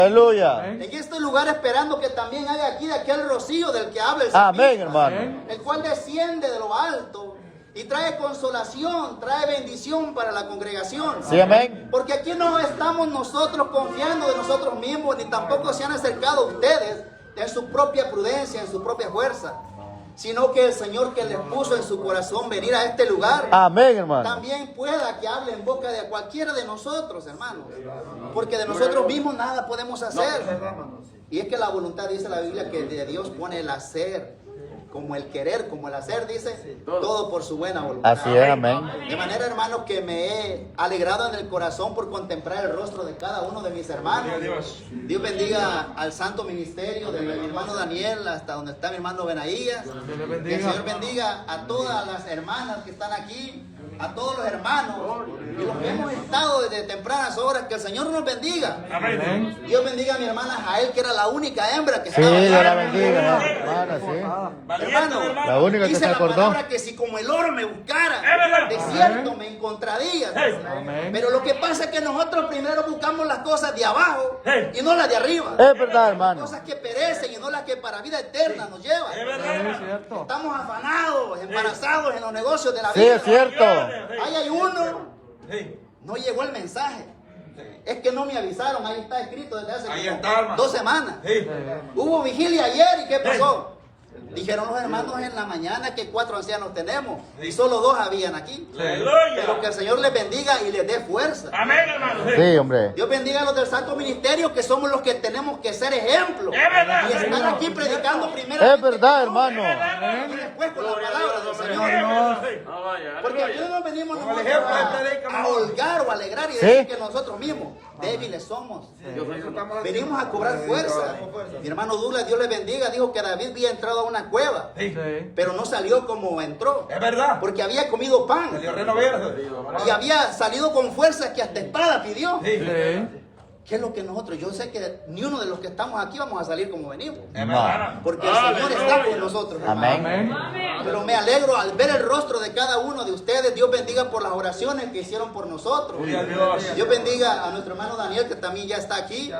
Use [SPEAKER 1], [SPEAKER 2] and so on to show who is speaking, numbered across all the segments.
[SPEAKER 1] Aleluya.
[SPEAKER 2] En este lugar esperando que también haya aquí de aquel rocío del que habla el salmista.
[SPEAKER 1] Amén, hermano.
[SPEAKER 2] El cual desciende de lo alto y trae consolación, trae bendición para la congregación.
[SPEAKER 1] Sí, amén.
[SPEAKER 2] Porque aquí no estamos nosotros confiando de nosotros mismos, ni tampoco se han acercado ustedes en su propia prudencia, en su propia fuerza, sino que el Señor que les puso en su corazón venir a este lugar,
[SPEAKER 1] Amén, hermano.
[SPEAKER 2] también pueda que hable en boca de cualquiera de nosotros, hermanos. Porque de nosotros mismos nada podemos hacer. Y es que la voluntad, dice la Biblia, que de Dios pone el hacer, como el querer, como el hacer, dice, todo por su buena voluntad.
[SPEAKER 1] Así es, amén.
[SPEAKER 2] De manera, hermanos, que me he alegrado en el corazón por contemplar el rostro de cada uno de mis hermanos. Dios bendiga al santo ministerio de mi hermano Daniel, hasta donde está mi hermano Benaías. Que el Señor bendiga a todas las hermanas que están aquí, a todos los hermanos y los que hemos estado desde tempranas horas. Que el Señor nos bendiga.
[SPEAKER 3] Amén.
[SPEAKER 2] Dios bendiga a mi hermana Jael, que era la única hembra que
[SPEAKER 1] Sí,
[SPEAKER 2] estaba
[SPEAKER 1] Dios
[SPEAKER 2] acá.
[SPEAKER 1] la bendiga, hermana, sí.
[SPEAKER 2] Hermano,
[SPEAKER 1] La única que
[SPEAKER 2] dice
[SPEAKER 1] se
[SPEAKER 2] la
[SPEAKER 1] acordó.
[SPEAKER 2] palabra que si como el oro me buscara, de cierto me encontraría.
[SPEAKER 3] Amén.
[SPEAKER 2] Pero lo que pasa es que nosotros primero buscamos las cosas de abajo y no las de arriba.
[SPEAKER 1] Es verdad, hermano.
[SPEAKER 2] Cosas que perecen y no las que para vida eterna nos llevan.
[SPEAKER 3] Es cierto.
[SPEAKER 2] Estamos afanados, embarazados en los negocios de la
[SPEAKER 1] Sí,
[SPEAKER 2] vida.
[SPEAKER 1] es cierto.
[SPEAKER 2] Ahí hay uno, no llegó el mensaje. Es que no me avisaron, ahí está escrito desde hace
[SPEAKER 4] Ahí
[SPEAKER 2] como
[SPEAKER 4] está, hermano.
[SPEAKER 2] 2 semanas. Hubo vigilia ayer y ¿qué pasó? Dijeron los hermanos en la mañana que 4 ancianos tenemos y solo 2 habían aquí. Pero que el Señor les bendiga y les dé fuerza.
[SPEAKER 4] Amén, hermano.
[SPEAKER 1] Sí, hombre.
[SPEAKER 2] Dios bendiga a los del Santo Ministerio, que somos los que tenemos que ser ejemplos.
[SPEAKER 4] Es verdad.
[SPEAKER 2] Y estar aquí predicando primero.
[SPEAKER 1] Es verdad, hermano.
[SPEAKER 2] Y después con la palabra del Señor. Porque aquí no venimos nosotros a holgar o a alegrar y decir que nosotros mismos débiles somos. Venimos a cobrar fuerza. Mi hermano Douglas, Dios le bendiga, dijo que David había entrado a una cueva, pero no salió como entró.
[SPEAKER 4] Es verdad.
[SPEAKER 2] Porque había comido pan y había salido con fuerza que hasta espada pidió. ¿Qué es lo que nosotros? Yo sé que ni uno de los que estamos aquí vamos a salir como venimos.
[SPEAKER 1] No.
[SPEAKER 2] Porque el Señor está con nosotros.
[SPEAKER 1] Amén.
[SPEAKER 2] Pero me alegro al ver el rostro de cada uno de ustedes. Dios bendiga por las oraciones que hicieron por nosotros. Dios bendiga a nuestro hermano Daniel, que también ya está aquí.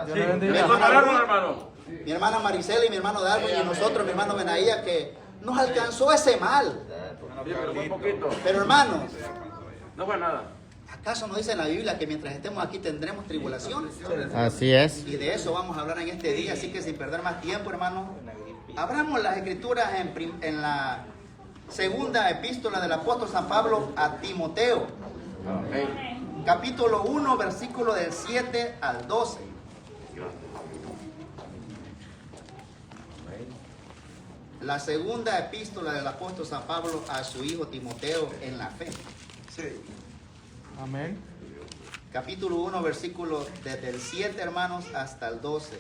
[SPEAKER 2] Mi hermana Maricela y mi hermano Darwin y nosotros, mi hermano Benaía, que nos alcanzó ese mal. Pero hermanos,
[SPEAKER 4] No fue nada.
[SPEAKER 2] ¿acaso no dice en la Biblia que mientras estemos aquí tendremos tribulaciones?
[SPEAKER 1] Así es.
[SPEAKER 2] Y de eso vamos a hablar en este día, así que sin perder más tiempo, hermano, abramos las escrituras en la segunda epístola del apóstol San Pablo a Timoteo. Capítulo 1, versículo del 7 al 12. La segunda epístola del apóstol San Pablo a su hijo Timoteo en la fe.
[SPEAKER 3] Amén.
[SPEAKER 2] Capítulo 1, versículo desde el 7, hermanos, hasta el 12.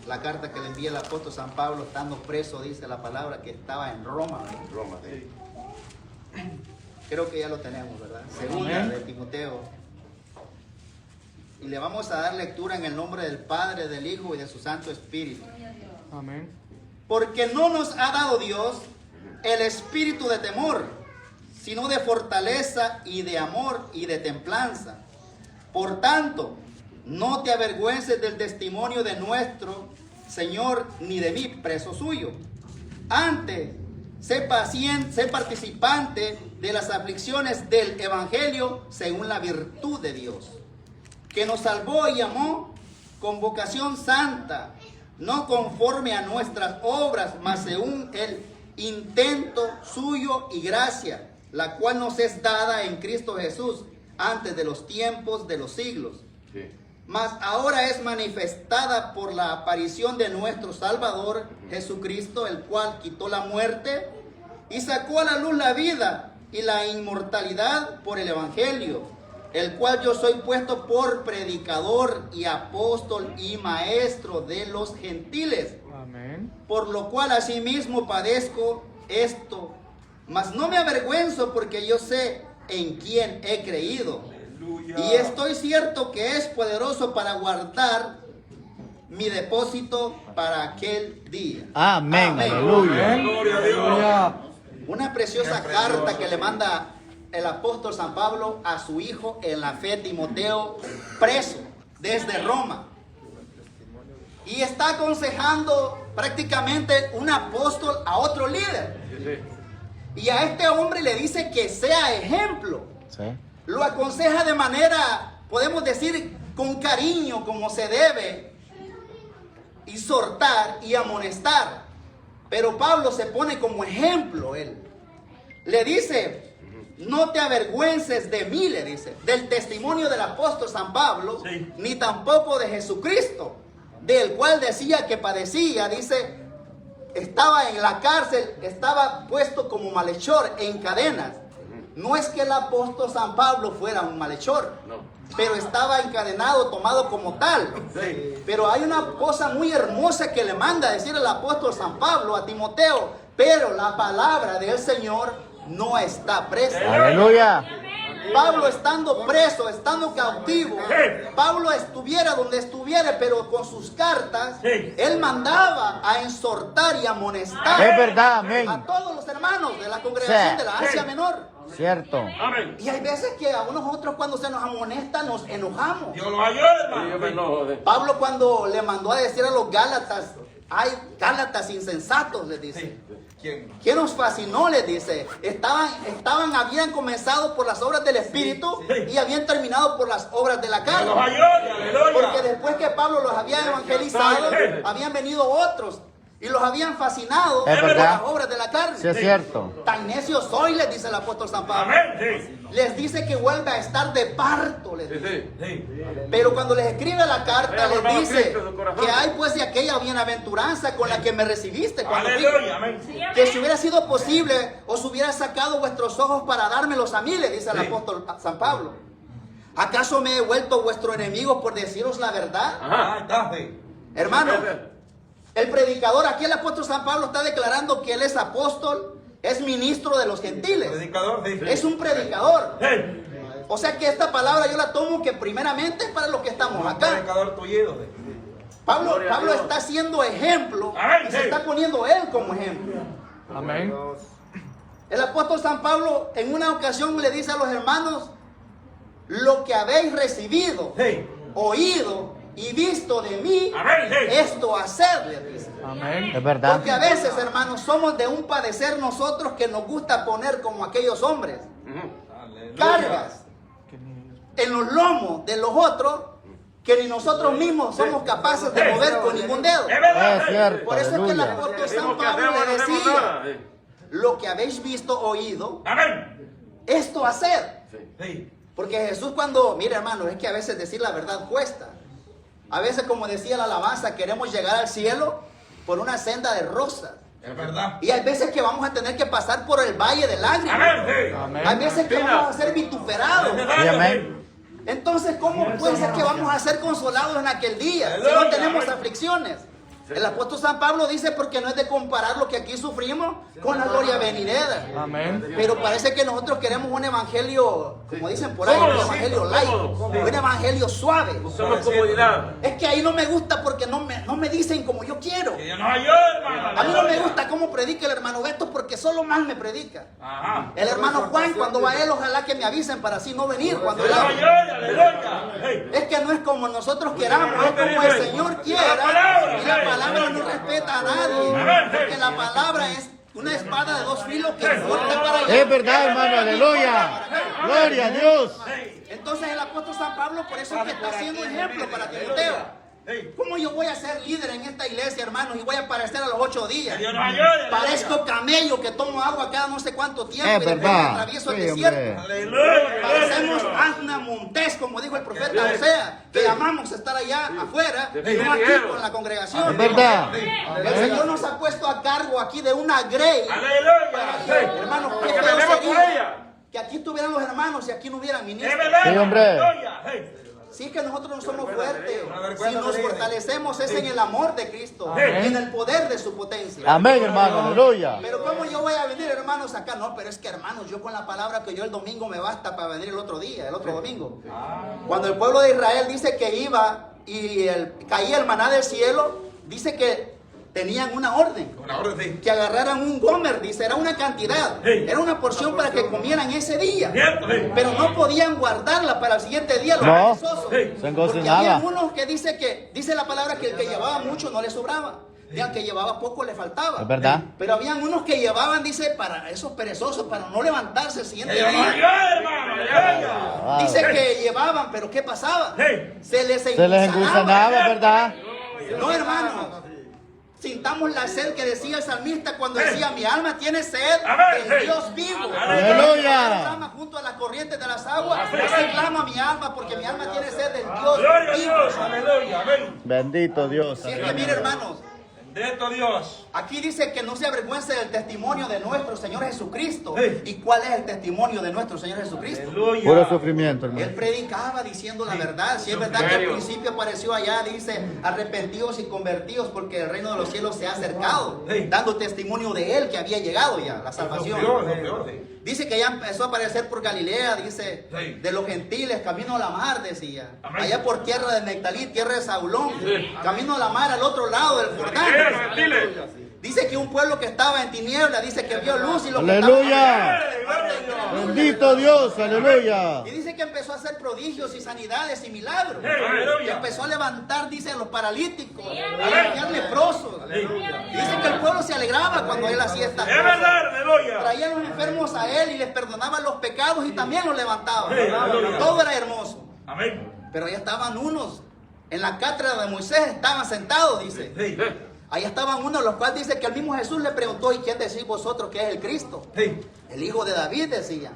[SPEAKER 2] La carta que le envía el apóstol San Pablo estando preso, dice la palabra, que estaba en Roma. Creo que ya lo tenemos, ¿verdad? Segunda de Timoteo. Y le vamos a dar lectura en el nombre del Padre, del Hijo y de su Santo Espíritu.
[SPEAKER 3] Amén.
[SPEAKER 2] Porque no nos ha dado Dios el espíritu de temor, sino de fortaleza y de amor y de templanza. Por tanto, no te avergüences del testimonio de nuestro Señor, ni de mí, preso suyo. Antes, sé paciente, sé participante de las aflicciones del Evangelio según la virtud de Dios, que nos salvó y amó con vocación santa, no conforme a nuestras obras, mas según el intento suyo y gracia, la cual nos es dada en Cristo Jesús antes de los tiempos de los siglos. Mas ahora es manifestada por la aparición de nuestro Salvador Jesucristo, el cual quitó la muerte y sacó a la luz la vida y la inmortalidad por el Evangelio, el cual yo soy puesto por predicador y apóstol y maestro de los gentiles.
[SPEAKER 3] Amén.
[SPEAKER 2] Por lo cual asimismo padezco esto, mas no me avergüenzo, porque yo sé en quién he creído. Y estoy cierto que es poderoso para guardar mi depósito para aquel día.
[SPEAKER 1] Amén. Aleluya.
[SPEAKER 3] Aleluya.
[SPEAKER 2] Una preciosa carta que le manda el apóstol San Pablo a su hijo en la fe, Timoteo, preso. desde Roma. Y está aconsejando prácticamente un apóstol a otro líder.
[SPEAKER 4] Sí, sí.
[SPEAKER 2] Y a este hombre le dice que sea ejemplo.
[SPEAKER 1] Sí.
[SPEAKER 2] Lo aconseja de manera, podemos decir, con cariño, como se debe, exhortar y amonestar. Pero Pablo se pone como ejemplo, él. Le dice, no te avergüences de mí, le dice, del testimonio del apóstol San Pablo,
[SPEAKER 5] Sí.
[SPEAKER 2] ni tampoco de Jesucristo, del cual decía que padecía, dice, estaba en la cárcel, estaba puesto como malhechor en cadenas. No es que el apóstol San Pablo fuera un malhechor,
[SPEAKER 4] No.
[SPEAKER 2] pero estaba encadenado, tomado como tal.
[SPEAKER 4] Sí.
[SPEAKER 2] Pero hay una cosa muy hermosa que le manda a decir el apóstol San Pablo a Timoteo, pero la palabra del Señor no está presa.
[SPEAKER 1] Aleluya.
[SPEAKER 2] Pablo estando preso, estando cautivo, Pablo estuviera donde estuviera, pero con sus cartas,
[SPEAKER 5] Sí.
[SPEAKER 2] él mandaba a exhortar y amonestar
[SPEAKER 1] Es verdad, amén.
[SPEAKER 2] a todos los hermanos de la congregación
[SPEAKER 1] Sí.
[SPEAKER 2] de la Asia Menor.
[SPEAKER 1] Cierto.
[SPEAKER 4] Amén.
[SPEAKER 2] Y hay veces que a nosotros cuando se nos amonesta nos enojamos.
[SPEAKER 5] Dios los ayude,
[SPEAKER 4] Sí, yo
[SPEAKER 5] hermano.
[SPEAKER 4] me enojo. Sí.
[SPEAKER 2] Pablo cuando le mandó a decir a los Gálatas, hay Gálatas insensatos, les dice.
[SPEAKER 5] ¿Quién?
[SPEAKER 2] ¿Qué nos fascinó? Les dice. Habían comenzado por las obras del Espíritu
[SPEAKER 5] Sí.
[SPEAKER 2] y habían terminado por las obras de la
[SPEAKER 5] Dios los
[SPEAKER 2] carne.
[SPEAKER 5] ayude, aleluya.
[SPEAKER 2] Porque después que Pablo los había evangelizado,
[SPEAKER 5] Sí.
[SPEAKER 2] habían venido otros y los habían fascinado
[SPEAKER 1] Es
[SPEAKER 2] por
[SPEAKER 1] verdad.
[SPEAKER 2] las obras de la carne.
[SPEAKER 1] Sí, es cierto.
[SPEAKER 2] Tan necios soy, les dice el apóstol San Pablo.
[SPEAKER 5] Amén. Sí.
[SPEAKER 2] Les dice que vuelve a estar de parto, les
[SPEAKER 4] Sí,
[SPEAKER 2] dice.
[SPEAKER 4] sí.
[SPEAKER 5] Sí.
[SPEAKER 2] Pero cuando les escribe la carta,
[SPEAKER 4] Vaya,
[SPEAKER 2] les
[SPEAKER 4] hermano
[SPEAKER 2] dice
[SPEAKER 4] Cristo en su corazón.
[SPEAKER 2] que hay pues de aquella bienaventuranza con la que me recibiste cuando fui.
[SPEAKER 5] Aleluya. Amén.
[SPEAKER 2] Que si hubiera sido posible, os hubiera sacado vuestros ojos para dármelos a mí, le dice el
[SPEAKER 5] Sí.
[SPEAKER 2] apóstol San Pablo. ¿Acaso me he vuelto vuestro enemigo por deciros la verdad?
[SPEAKER 5] Ah, está, sí.
[SPEAKER 2] Hermano, el predicador, aquí el apóstol San Pablo está declarando que él es apóstol, es ministro de los gentiles.
[SPEAKER 5] Predicador, sí.
[SPEAKER 2] Es un predicador.
[SPEAKER 5] Sí.
[SPEAKER 2] O sea que esta palabra yo la tomo que primeramente es para los que estamos acá.
[SPEAKER 5] Predicador tullido. Sí.
[SPEAKER 2] Pablo
[SPEAKER 4] Gloria a Dios.
[SPEAKER 2] está siendo ejemplo
[SPEAKER 5] Amén,
[SPEAKER 2] y se
[SPEAKER 5] sí.
[SPEAKER 2] está poniendo él como ejemplo.
[SPEAKER 3] Amén.
[SPEAKER 2] El apóstol San Pablo en una ocasión le dice a los hermanos, lo que habéis recibido,
[SPEAKER 5] Sí.
[SPEAKER 2] oído y visto de mí,
[SPEAKER 5] Amén. Sí.
[SPEAKER 2] esto hacedle, dice.
[SPEAKER 3] Amén.
[SPEAKER 1] Es verdad.
[SPEAKER 2] Porque a veces, hermanos, somos de un padecer nosotros que nos gusta poner como aquellos hombres,
[SPEAKER 5] Aleluya.
[SPEAKER 2] cargas en los lomos de los otros que ni nosotros mismos somos capaces de mover con ningún dedo.
[SPEAKER 5] Es verdad.
[SPEAKER 1] Es
[SPEAKER 5] sí.
[SPEAKER 1] cierto.
[SPEAKER 2] Por eso es que el
[SPEAKER 1] Aleluya.
[SPEAKER 2] apóstol San
[SPEAKER 4] Decimos que
[SPEAKER 2] Pablo
[SPEAKER 4] hacemos,
[SPEAKER 2] le
[SPEAKER 4] no hacemos
[SPEAKER 2] decía,
[SPEAKER 4] nada. Sí.
[SPEAKER 2] lo que habéis visto, oído,
[SPEAKER 5] Amén.
[SPEAKER 2] esto hacer.
[SPEAKER 4] Sí.
[SPEAKER 5] Sí.
[SPEAKER 2] Porque Jesús cuando, mira hermano, es que a veces decir la verdad cuesta. A veces, como decía la alabanza, queremos llegar al cielo por una senda de rosas.
[SPEAKER 5] Es verdad.
[SPEAKER 2] Y hay veces que vamos a tener que pasar por el valle de lágrimas.
[SPEAKER 5] Amén. Sí.
[SPEAKER 3] Amén.
[SPEAKER 2] Hay veces que vamos a ser vituperados.
[SPEAKER 1] Sí, amén.
[SPEAKER 2] Entonces, ¿cómo puede ser que vamos a ser consolados en aquel día si no tenemos aflicciones? El apóstol San Pablo dice, porque no es de comparar lo que aquí sufrimos con la gloria venidera.
[SPEAKER 3] Amén.
[SPEAKER 2] Pero parece que nosotros queremos un evangelio, como dicen por ahí, un
[SPEAKER 4] Cómodo,
[SPEAKER 2] evangelio
[SPEAKER 4] sí,
[SPEAKER 2] light,
[SPEAKER 4] cómodo.
[SPEAKER 2] un evangelio suave.
[SPEAKER 4] Somos comodidad.
[SPEAKER 2] Es que ahí no me gusta porque no me dicen como yo quiero.
[SPEAKER 5] Que Dios nos ayude, hermano.
[SPEAKER 2] A mí no me gusta cómo predica el hermano Beto porque solo mal me predica.
[SPEAKER 5] Ajá.
[SPEAKER 2] El hermano Juan, cuando va él, ojalá que me avisen para así no venir cuando
[SPEAKER 5] Que
[SPEAKER 2] él
[SPEAKER 5] Dios nos
[SPEAKER 2] hable.
[SPEAKER 5] ayude, aleluya. Sí.
[SPEAKER 2] Es que no es como nosotros queramos, es como el Señor quiera. Y la palabra no respeta a nadie. Porque la palabra es una espada de dos filos que corta para allá.
[SPEAKER 1] Es verdad, hermano. Aleluya. Gloria a Dios.
[SPEAKER 2] Entonces el apóstol San Pablo por eso es que está siendo ejemplo para Timoteo. ¿Cómo yo voy a ser líder en esta iglesia, hermanos, y voy a aparecer a los 8 días?
[SPEAKER 5] Que Dios nos ayude.
[SPEAKER 2] Parezco camello que tomo agua cada no sé cuánto tiempo
[SPEAKER 1] Es
[SPEAKER 2] y después
[SPEAKER 1] verdad.
[SPEAKER 2] atravieso el
[SPEAKER 1] Sí,
[SPEAKER 2] desierto.
[SPEAKER 1] hombre.
[SPEAKER 5] Aleluya.
[SPEAKER 2] Parecemos Asna Montés, como dijo el profeta Osea, que amamos estar allá afuera y no aquí con la congregación.
[SPEAKER 1] Es verdad.
[SPEAKER 2] El Señor nos ha puesto a cargo aquí de una grey.
[SPEAKER 5] Aleluya. Sí.
[SPEAKER 2] Hermanos, qué
[SPEAKER 4] Que
[SPEAKER 2] feo
[SPEAKER 4] venimos por
[SPEAKER 2] sería
[SPEAKER 4] ella.
[SPEAKER 2] que aquí estuvieran los hermanos y aquí no hubieran
[SPEAKER 5] Es
[SPEAKER 2] ministros.
[SPEAKER 5] verdad.
[SPEAKER 1] Sí, hombre.
[SPEAKER 5] Aleluya. Sí.
[SPEAKER 2] Si es que nosotros no somos fuertes,
[SPEAKER 5] Una
[SPEAKER 2] si
[SPEAKER 5] vergüenza
[SPEAKER 2] nos
[SPEAKER 5] sería.
[SPEAKER 2] fortalecemos es en el amor de Cristo,
[SPEAKER 5] Amén.
[SPEAKER 2] en el poder de su potencia.
[SPEAKER 1] Amén, hermano. Aleluya.
[SPEAKER 2] Pero ¿cómo yo voy a venir, hermanos, acá? No, pero es que, hermanos, yo con la palabra que yo el domingo me basta para venir el otro día, el otro domingo. Cuando el pueblo de Israel dice que iba y caía el maná del cielo, dice que tenían una orden.
[SPEAKER 4] Una orden, sí.
[SPEAKER 2] Que agarraran un gomer, dice, era una cantidad,
[SPEAKER 5] Sí.
[SPEAKER 2] era una porción para que comieran ese día.
[SPEAKER 5] Cierto, sí.
[SPEAKER 2] Pero no podían guardarla para el siguiente día los
[SPEAKER 1] No.
[SPEAKER 2] perezosos.
[SPEAKER 5] Sí.
[SPEAKER 1] Se
[SPEAKER 2] Porque
[SPEAKER 1] encocinaba.
[SPEAKER 2] había unos que dice la palabra que el que llevaba mucho no le sobraba. Y al que llevaba poco le faltaba.
[SPEAKER 1] Es verdad.
[SPEAKER 2] Pero habían unos que llevaban, dice, para esos perezosos, para no levantarse el siguiente
[SPEAKER 5] ¡Ay,
[SPEAKER 2] día.
[SPEAKER 5] hermano! ¡Aleluya!
[SPEAKER 2] Dice que llevaban, pero ¿qué pasaba?
[SPEAKER 5] Sí.
[SPEAKER 2] Se les
[SPEAKER 1] Se les engusanaba, ¿verdad?
[SPEAKER 2] No, hermano. Sintamos la sed que decía el salmista cuando decía: mi alma tiene sed
[SPEAKER 5] Amén.
[SPEAKER 2] del Dios vivo.
[SPEAKER 1] Aleluya.
[SPEAKER 2] Clama junto a las corrientes de las aguas. Así clama mi alma, porque mi alma tiene sed del Dios
[SPEAKER 5] ¡Gloria a
[SPEAKER 2] vivo.
[SPEAKER 5] Dios! ¡Aleluya! ¡Amén!
[SPEAKER 1] Bendito Dios.
[SPEAKER 2] Si es que mire, hermanos,
[SPEAKER 5] Bendito Dios.
[SPEAKER 2] aquí dice que no se avergüence del testimonio de nuestro Señor Jesucristo.
[SPEAKER 5] Sí.
[SPEAKER 2] ¿Y cuál es el testimonio de nuestro Señor Jesucristo?
[SPEAKER 5] ¡Aleluya!
[SPEAKER 1] Puro sufrimiento,
[SPEAKER 2] Él
[SPEAKER 1] hermano.
[SPEAKER 2] predicaba diciendo la verdad. Si es verdad que al principio apareció allá, dice: arrepentidos y convertidos, porque el reino de los cielos se ha acercado.
[SPEAKER 5] Sí.
[SPEAKER 2] Dando testimonio de él que había llegado ya, la salvación.
[SPEAKER 5] Dios, Dios, sí.
[SPEAKER 2] Dice que ya empezó a aparecer por Galilea, dice,
[SPEAKER 5] Sí.
[SPEAKER 2] de los gentiles, camino a la mar, decía.
[SPEAKER 5] Amén.
[SPEAKER 2] Allá por tierra de Nectalí, tierra de Saulón,
[SPEAKER 5] Sí.
[SPEAKER 2] camino a la mar, al otro lado del Jordán.
[SPEAKER 5] Dile.
[SPEAKER 2] Dice que un pueblo que estaba en tiniebla, dice que vio luz y lo que
[SPEAKER 1] Aleluya.
[SPEAKER 5] ¡Gloria a Dios!
[SPEAKER 1] Bendito Dios. Aleluya.
[SPEAKER 2] Y dice que empezó a hacer prodigios y sanidades y milagros.
[SPEAKER 5] Sí, aleluya.
[SPEAKER 2] Y empezó a levantar, dice, a los paralíticos, a
[SPEAKER 5] Amén.
[SPEAKER 2] limpiar leprosos.
[SPEAKER 5] Sí.
[SPEAKER 2] Dice que el pueblo se alegraba cuando él hacía estas
[SPEAKER 5] ¡Es
[SPEAKER 2] cosas.
[SPEAKER 5] verdad! ¡Aleluya!
[SPEAKER 2] Traían los enfermos a él y les perdonaban los pecados y también los levantaban.
[SPEAKER 5] Sí, aleluya.
[SPEAKER 2] Todo era hermoso.
[SPEAKER 5] ¡Amén!
[SPEAKER 2] Pero allá estaban unos, en la cátedra de Moisés estaban sentados, dice.
[SPEAKER 5] Sí.
[SPEAKER 2] Allá estaban unos, los cuales dice que el mismo Jesús le preguntó: ¿y quién decís vosotros que es el Cristo?
[SPEAKER 5] Sí.
[SPEAKER 2] El hijo de David, decía.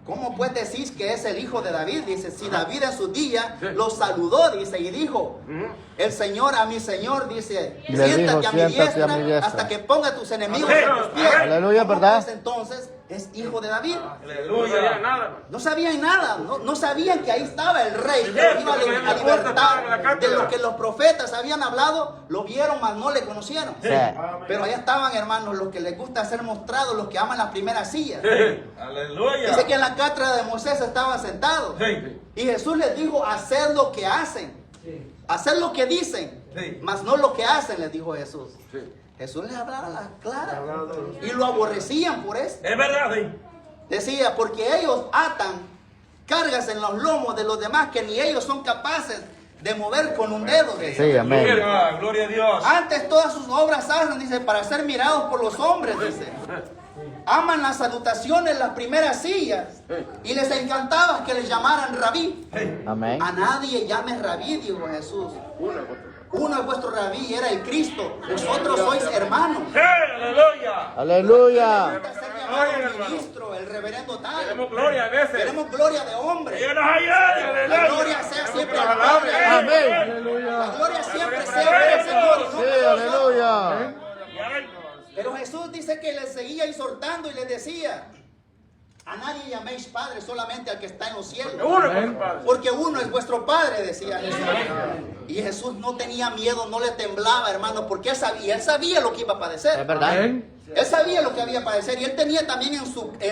[SPEAKER 2] ¿Cómo pues decís que es el hijo de David? Dice: si David en su día lo saludó, dice, y dijo: el Señor a mi Señor, dice,
[SPEAKER 1] Y le dijo,
[SPEAKER 2] siéntate a mi
[SPEAKER 1] "Siéntate a mi
[SPEAKER 2] diestra
[SPEAKER 1] diestra".
[SPEAKER 2] hasta que ponga a tus enemigos
[SPEAKER 5] Amén.
[SPEAKER 2] a tus pies.
[SPEAKER 1] Aleluya,
[SPEAKER 2] ¿Cómo
[SPEAKER 1] ¿verdad?
[SPEAKER 2] pues, entonces es hijo de David?
[SPEAKER 5] ¡Aleluya!
[SPEAKER 2] No sabían nada, no sabían que ahí estaba el rey que
[SPEAKER 5] Cierto,
[SPEAKER 2] los iba
[SPEAKER 5] en
[SPEAKER 2] a
[SPEAKER 5] la puerta estaba en la
[SPEAKER 2] libertar de
[SPEAKER 5] cátedra.
[SPEAKER 2] lo que los profetas habían hablado. Lo vieron, mas no le conocieron.
[SPEAKER 1] Sí.
[SPEAKER 2] Pero allá estaban, hermanos, los que les gusta ser mostrados, los que aman las primeras sillas.
[SPEAKER 5] ¡Aleluya!
[SPEAKER 2] Dice que en la cátedra de Moisés estaban sentados.
[SPEAKER 5] Sí.
[SPEAKER 2] Y Jesús les dijo: haced lo que hacen, haced lo que dicen,
[SPEAKER 5] Sí.
[SPEAKER 2] mas no lo que hacen, les dijo Jesús.
[SPEAKER 5] Sí.
[SPEAKER 2] Jesús les hablaba a la clara. Y lo aborrecían por eso.
[SPEAKER 5] ¡Es verdad! Sí.
[SPEAKER 2] Decía: porque ellos atan cargas en los lomos de los demás que ni ellos son capaces de mover con un dedo. Decía.
[SPEAKER 1] Sí, amén.
[SPEAKER 5] ¡Gloria, gloria a Dios!
[SPEAKER 2] Antes todas sus obras hacen, dice, para ser mirados por los hombres, dice. Aman las salutaciones, las primeras sillas, y les encantaba que les llamaran rabí.
[SPEAKER 1] Amén.
[SPEAKER 2] A nadie llames rabí, dijo Jesús. Uno es vuestro rabí, era el Cristo. Vosotros sois hermanos.
[SPEAKER 5] ¡Sí! ¡Aleluya!
[SPEAKER 1] Aleluya.
[SPEAKER 2] Ser llamado ministro, el reverendo tal.
[SPEAKER 5] Queremos gloria a veces.
[SPEAKER 2] Queremos gloria de hombre.
[SPEAKER 5] ¡Que nos ayude!
[SPEAKER 2] La
[SPEAKER 5] ¡Aleluya!
[SPEAKER 2] gloria sea siempre al Padre.
[SPEAKER 1] Amén.
[SPEAKER 2] La gloria siempre sea para el Señor. y no
[SPEAKER 1] Sí,
[SPEAKER 2] para nosotros.
[SPEAKER 1] aleluya.
[SPEAKER 5] Y amén.
[SPEAKER 2] Pero Jesús dice que les seguía exhortando y les decía: a nadie llaméis Padre, solamente al que está en los cielos.
[SPEAKER 5] Uno con su Padre.
[SPEAKER 2] Porque uno es vuestro Padre, decía Jesús. Y Jesús no tenía miedo, no le temblaba, hermano, porque él sabía lo que iba a
[SPEAKER 1] Es
[SPEAKER 2] padecer.
[SPEAKER 1] verdad.
[SPEAKER 3] Amén.
[SPEAKER 2] Él sabía lo que había a padecer y él tenía también en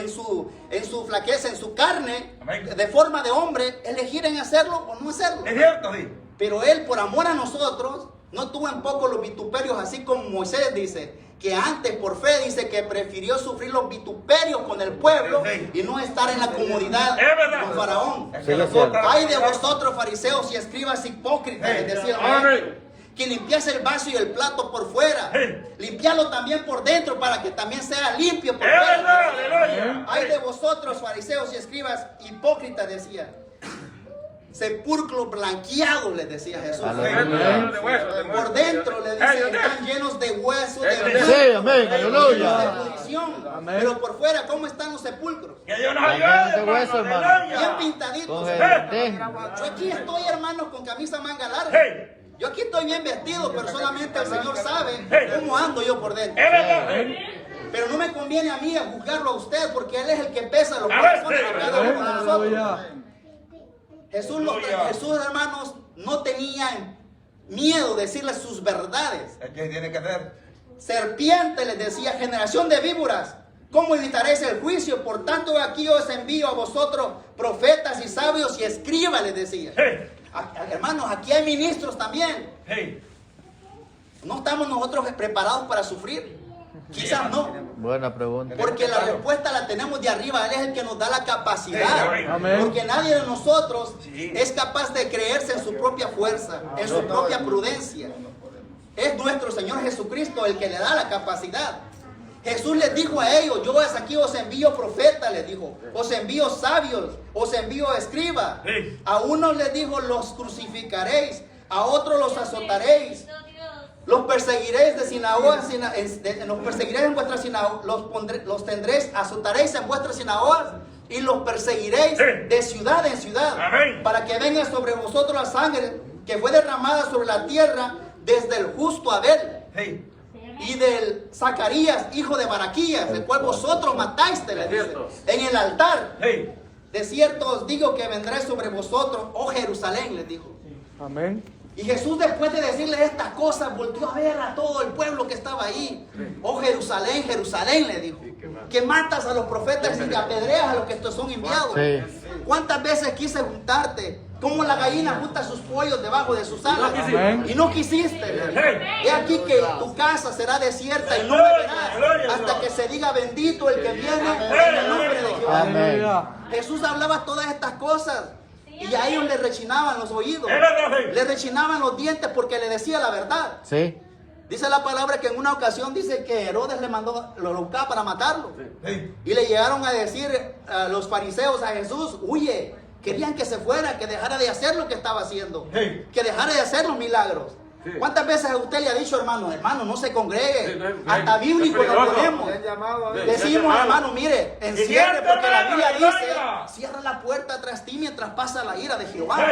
[SPEAKER 2] su flaqueza, en su carne,
[SPEAKER 5] Amén.
[SPEAKER 2] de forma de hombre, elegir en hacerlo o no hacerlo.
[SPEAKER 5] Es cierto, sí.
[SPEAKER 2] Pero él, por amor a nosotros, no tuvo en poco los vituperios, así como Moisés dice, que antes por fe dice que prefirió sufrir los vituperios con el pueblo
[SPEAKER 5] Sí.
[SPEAKER 2] y no estar en la comodidad
[SPEAKER 5] Es verdad.
[SPEAKER 2] con Faraón.
[SPEAKER 5] Es
[SPEAKER 1] Sí,
[SPEAKER 5] que
[SPEAKER 1] es
[SPEAKER 5] la
[SPEAKER 1] cierto.
[SPEAKER 5] cosa-
[SPEAKER 2] Ay de vosotros, fariseos y escribas hipócritas, les decía el
[SPEAKER 5] Amén.
[SPEAKER 2] maestro, que limpias el vaso y el plato por fuera,
[SPEAKER 5] Sí.
[SPEAKER 2] limpialo también por dentro para que también sea limpio por
[SPEAKER 5] Es verdad,
[SPEAKER 2] fuera.
[SPEAKER 5] aleluya.
[SPEAKER 2] Ay de vosotros, fariseos y escribas hipócritas, decía. Sepulcro blanqueado, les decía Jesús.
[SPEAKER 1] Aleluya.
[SPEAKER 5] De hueso, de
[SPEAKER 2] Por
[SPEAKER 5] hueso.
[SPEAKER 2] dentro le dice, están llenos de huesos, de
[SPEAKER 1] Sí, amén.
[SPEAKER 2] de
[SPEAKER 1] Aleluya.
[SPEAKER 2] pudrición.
[SPEAKER 3] Amén.
[SPEAKER 2] Pero por fuera, ¿cómo están los sepulcros?
[SPEAKER 5] Que Dios nos
[SPEAKER 1] Amén.
[SPEAKER 5] ayude,
[SPEAKER 1] De hueso,
[SPEAKER 5] hermano.
[SPEAKER 1] hermano.
[SPEAKER 2] Bien
[SPEAKER 5] Aleluya.
[SPEAKER 2] pintaditos.
[SPEAKER 1] Con el
[SPEAKER 2] Yo aquí estoy, hermanos, con camisa manga larga.
[SPEAKER 5] Hey.
[SPEAKER 2] Yo aquí estoy bien vestido, pero solamente el Señor sabe
[SPEAKER 5] Hey.
[SPEAKER 2] cómo ando yo por dentro.
[SPEAKER 5] Es verdad.
[SPEAKER 2] Pero no me conviene a mí a juzgarlo a usted, porque Él es el que pesa los
[SPEAKER 5] A ver,
[SPEAKER 2] corazones de
[SPEAKER 5] sí.
[SPEAKER 2] cada uno de nosotros.
[SPEAKER 3] Aleluya.
[SPEAKER 2] Jesús, hermanos, no tenía miedo de decirles sus verdades.
[SPEAKER 5] Es que tiene que hacer.
[SPEAKER 2] Serpiente, les decía, generación de víboras, ¿cómo evitaréis el juicio? Por tanto, aquí os envío a vosotros profetas y sabios y escribas, les decía.
[SPEAKER 5] Hey.
[SPEAKER 2] Hermanos, aquí hay ministros también.
[SPEAKER 5] Hey.
[SPEAKER 2] ¿No estamos nosotros preparados para sufrir? Quizás no.
[SPEAKER 1] Buena pregunta.
[SPEAKER 2] Porque la respuesta la tenemos de arriba. Él es el que nos da la capacidad.
[SPEAKER 3] Amén.
[SPEAKER 2] Porque nadie de nosotros es capaz de creerse en su propia fuerza, en su propia prudencia. Es nuestro Señor Jesucristo el que le da la capacidad. Jesús les dijo a ellos: yo aquí os envío profetas, les dijo, os envío sabios, os envío escribas. A unos les dijo: los crucificaréis, a otros los azotaréis, los perseguiréis de sinagoga, los perseguiréis en vuestras sinagogas, los tendréis, azotaréis en vuestras sinagogas y los perseguiréis de ciudad en ciudad, para que venga sobre vosotros la sangre que fue derramada sobre la tierra desde el justo Abel y del Zacarías, hijo de Baraquías, el cual vosotros mataste, le dice, en el altar. De cierto os digo que vendré sobre vosotros, oh Jerusalén, les dijo.
[SPEAKER 3] Amén.
[SPEAKER 2] Y Jesús, después de decirle estas cosas, volvió a ver a todo el pueblo que estaba ahí. Oh Jerusalén, Jerusalén, le dijo, que matas a los profetas y que apedreas a los que estos son enviados.
[SPEAKER 1] Sí.
[SPEAKER 2] ¿Cuántas veces quise juntarte? Como la gallina junta sus pollos debajo de sus alas.
[SPEAKER 3] Amén.
[SPEAKER 2] Y no quisiste. He aquí que tu casa será desierta y no me verás hasta que se diga: bendito el que viene en el nombre de Jehová.
[SPEAKER 1] Amén.
[SPEAKER 3] Aleluya.
[SPEAKER 2] Jesús hablaba todas estas cosas y a ellos les rechinaban los oídos,
[SPEAKER 5] verdad.
[SPEAKER 2] les rechinaban los dientes porque le decía la verdad.
[SPEAKER 1] Sí.
[SPEAKER 2] Dice la palabra que en una ocasión dice que Herodes le mandó, lo buscaba para matarlo. Y le llegaron a decir a los fariseos a Jesús: huye. Querían que se fuera, que dejara de hacer lo que estaba haciendo, que dejara de hacer los milagros. ¿Cuántas veces a usted le ha dicho: hermano, no se congregue? Hasta bíblico lo ponemos. Decimos: hermano, mire, encierre, porque la Biblia dice: cierra la puerta tras ti mientras pasa la ira de Jehová.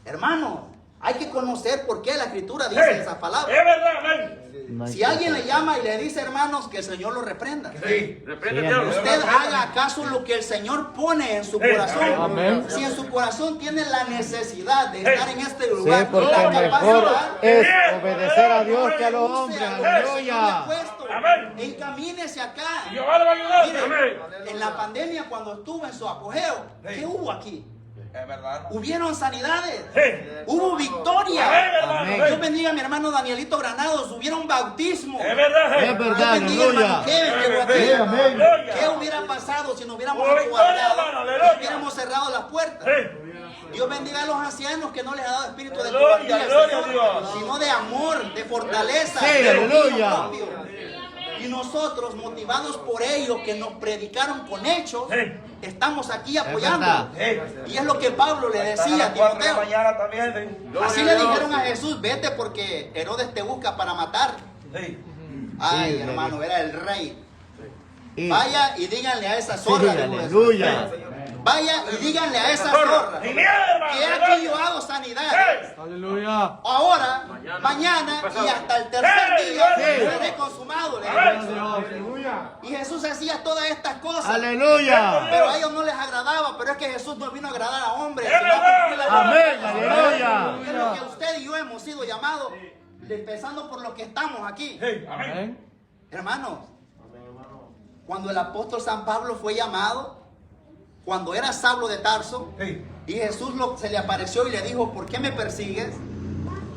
[SPEAKER 2] Hermano, hay que conocer por qué la Escritura dice esas palabras.
[SPEAKER 5] Es verdad, amén.
[SPEAKER 2] Si alguien le llama y le dice: hermanos, que el Señor lo reprenda.
[SPEAKER 4] Reprende,
[SPEAKER 2] Usted haga acaso lo que el Señor pone en su corazón.
[SPEAKER 3] Amén.
[SPEAKER 2] Si en su corazón tiene la necesidad de estar en este lugar,
[SPEAKER 1] Sí, porque
[SPEAKER 2] la
[SPEAKER 1] mejor
[SPEAKER 2] capacidad,
[SPEAKER 1] es obedecer a Dios que a los
[SPEAKER 2] use
[SPEAKER 1] hombres.
[SPEAKER 2] a lo que el Señor le ha
[SPEAKER 1] Aleluya.
[SPEAKER 2] puesto.
[SPEAKER 5] Amén.
[SPEAKER 2] Encamínese acá.
[SPEAKER 5] Jehová le va a ayudar.
[SPEAKER 2] Mire,
[SPEAKER 5] Amén.
[SPEAKER 2] en la pandemia, cuando estuvo en su apogeo, ¿qué hubo aquí?
[SPEAKER 5] Es verdad.
[SPEAKER 2] Hubieron sanidades,
[SPEAKER 5] Sí.
[SPEAKER 2] hubo victoria.
[SPEAKER 1] Amén.
[SPEAKER 2] Dios bendiga a mi hermano Danielito Granados, hubieron bautismo.
[SPEAKER 5] Es verdad.
[SPEAKER 1] Es verdad,
[SPEAKER 2] Dios bendiga a hermano
[SPEAKER 1] aleluya.
[SPEAKER 2] Kevin, llegó aquí.
[SPEAKER 1] Sí, amén.
[SPEAKER 2] ¿Qué hubiera pasado si nos hubiéramos
[SPEAKER 5] Oh, victoria,
[SPEAKER 2] guardado,
[SPEAKER 5] hermano, aleluya.
[SPEAKER 2] si hubiéramos cerrado las puertas? Dios bendiga a los ancianos que no les ha dado espíritu de
[SPEAKER 5] Gloria,
[SPEAKER 2] cobardía,
[SPEAKER 5] gloria a
[SPEAKER 2] Señor,
[SPEAKER 5] Dios.
[SPEAKER 2] sino de amor, de fortaleza,
[SPEAKER 1] Sí,
[SPEAKER 2] de dominio
[SPEAKER 1] aleluya.
[SPEAKER 2] propio. Y nosotros, motivados por ellos que nos predicaron con hechos, estamos aquí apoyando. Y es lo que Pablo le decía a Timoteo.
[SPEAKER 5] Mañana también.
[SPEAKER 2] Así le dijeron a Jesús: vete porque Herodes te busca para matar. Ay,
[SPEAKER 1] Sí,
[SPEAKER 2] hermano, era el rey.
[SPEAKER 1] Y-
[SPEAKER 2] Vaya y díganle a esa
[SPEAKER 1] Sí,
[SPEAKER 2] zorra. dijo Jesús.
[SPEAKER 1] aleluya.
[SPEAKER 2] Vaya y díganle a esa zorra
[SPEAKER 5] Sin miedo, hermano.
[SPEAKER 2] que aquí yo hago sanidades.
[SPEAKER 3] Aleluya.
[SPEAKER 2] Ahora, mañana y hasta el tercer día
[SPEAKER 1] Sí.
[SPEAKER 2] seré consumado. le dijo.
[SPEAKER 3] Aleluya.
[SPEAKER 2] Y Jesús hacía todas estas cosas.
[SPEAKER 1] Aleluya.
[SPEAKER 2] Pero a ellos no les agradaba. Pero es que Jesús no vino a agradar a hombres, sino a cumplir la ley.
[SPEAKER 1] Amén. Aleluya.
[SPEAKER 2] Es lo que usted y yo hemos sido llamados, empezando por los que estamos aquí.
[SPEAKER 3] Amén.
[SPEAKER 2] Hermanos, cuando el apóstol San Pablo fue llamado, cuando era Saulo de Tarso, y Jesús se le apareció y le dijo: ¿por qué me persigues?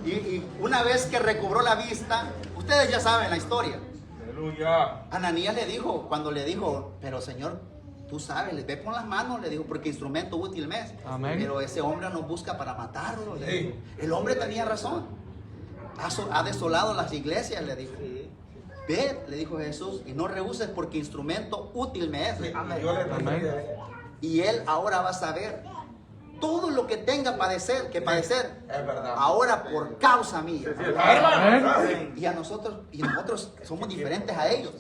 [SPEAKER 2] Y una vez que recobró la vista, ustedes ya saben la historia.
[SPEAKER 5] Aleluya.
[SPEAKER 2] Ananías le dijo, cuando le dijo: pero Señor, tú sabes, le ve con las manos, le dijo, porque instrumento útil me es.
[SPEAKER 3] Amén.
[SPEAKER 2] Pero ese hombre nos busca para matarlo, le dijo. El hombre tenía razón. Ha desolado las iglesias, le dijo. Ve, le dijo Jesús, y no rehuses porque instrumento útil me es.
[SPEAKER 3] Amén.
[SPEAKER 2] Y él ahora va a saber todo lo que tenga que padecer,
[SPEAKER 5] Es verdad.
[SPEAKER 2] ahora por causa mía.
[SPEAKER 3] Amén.
[SPEAKER 2] Y nosotros somos diferentes a ellos.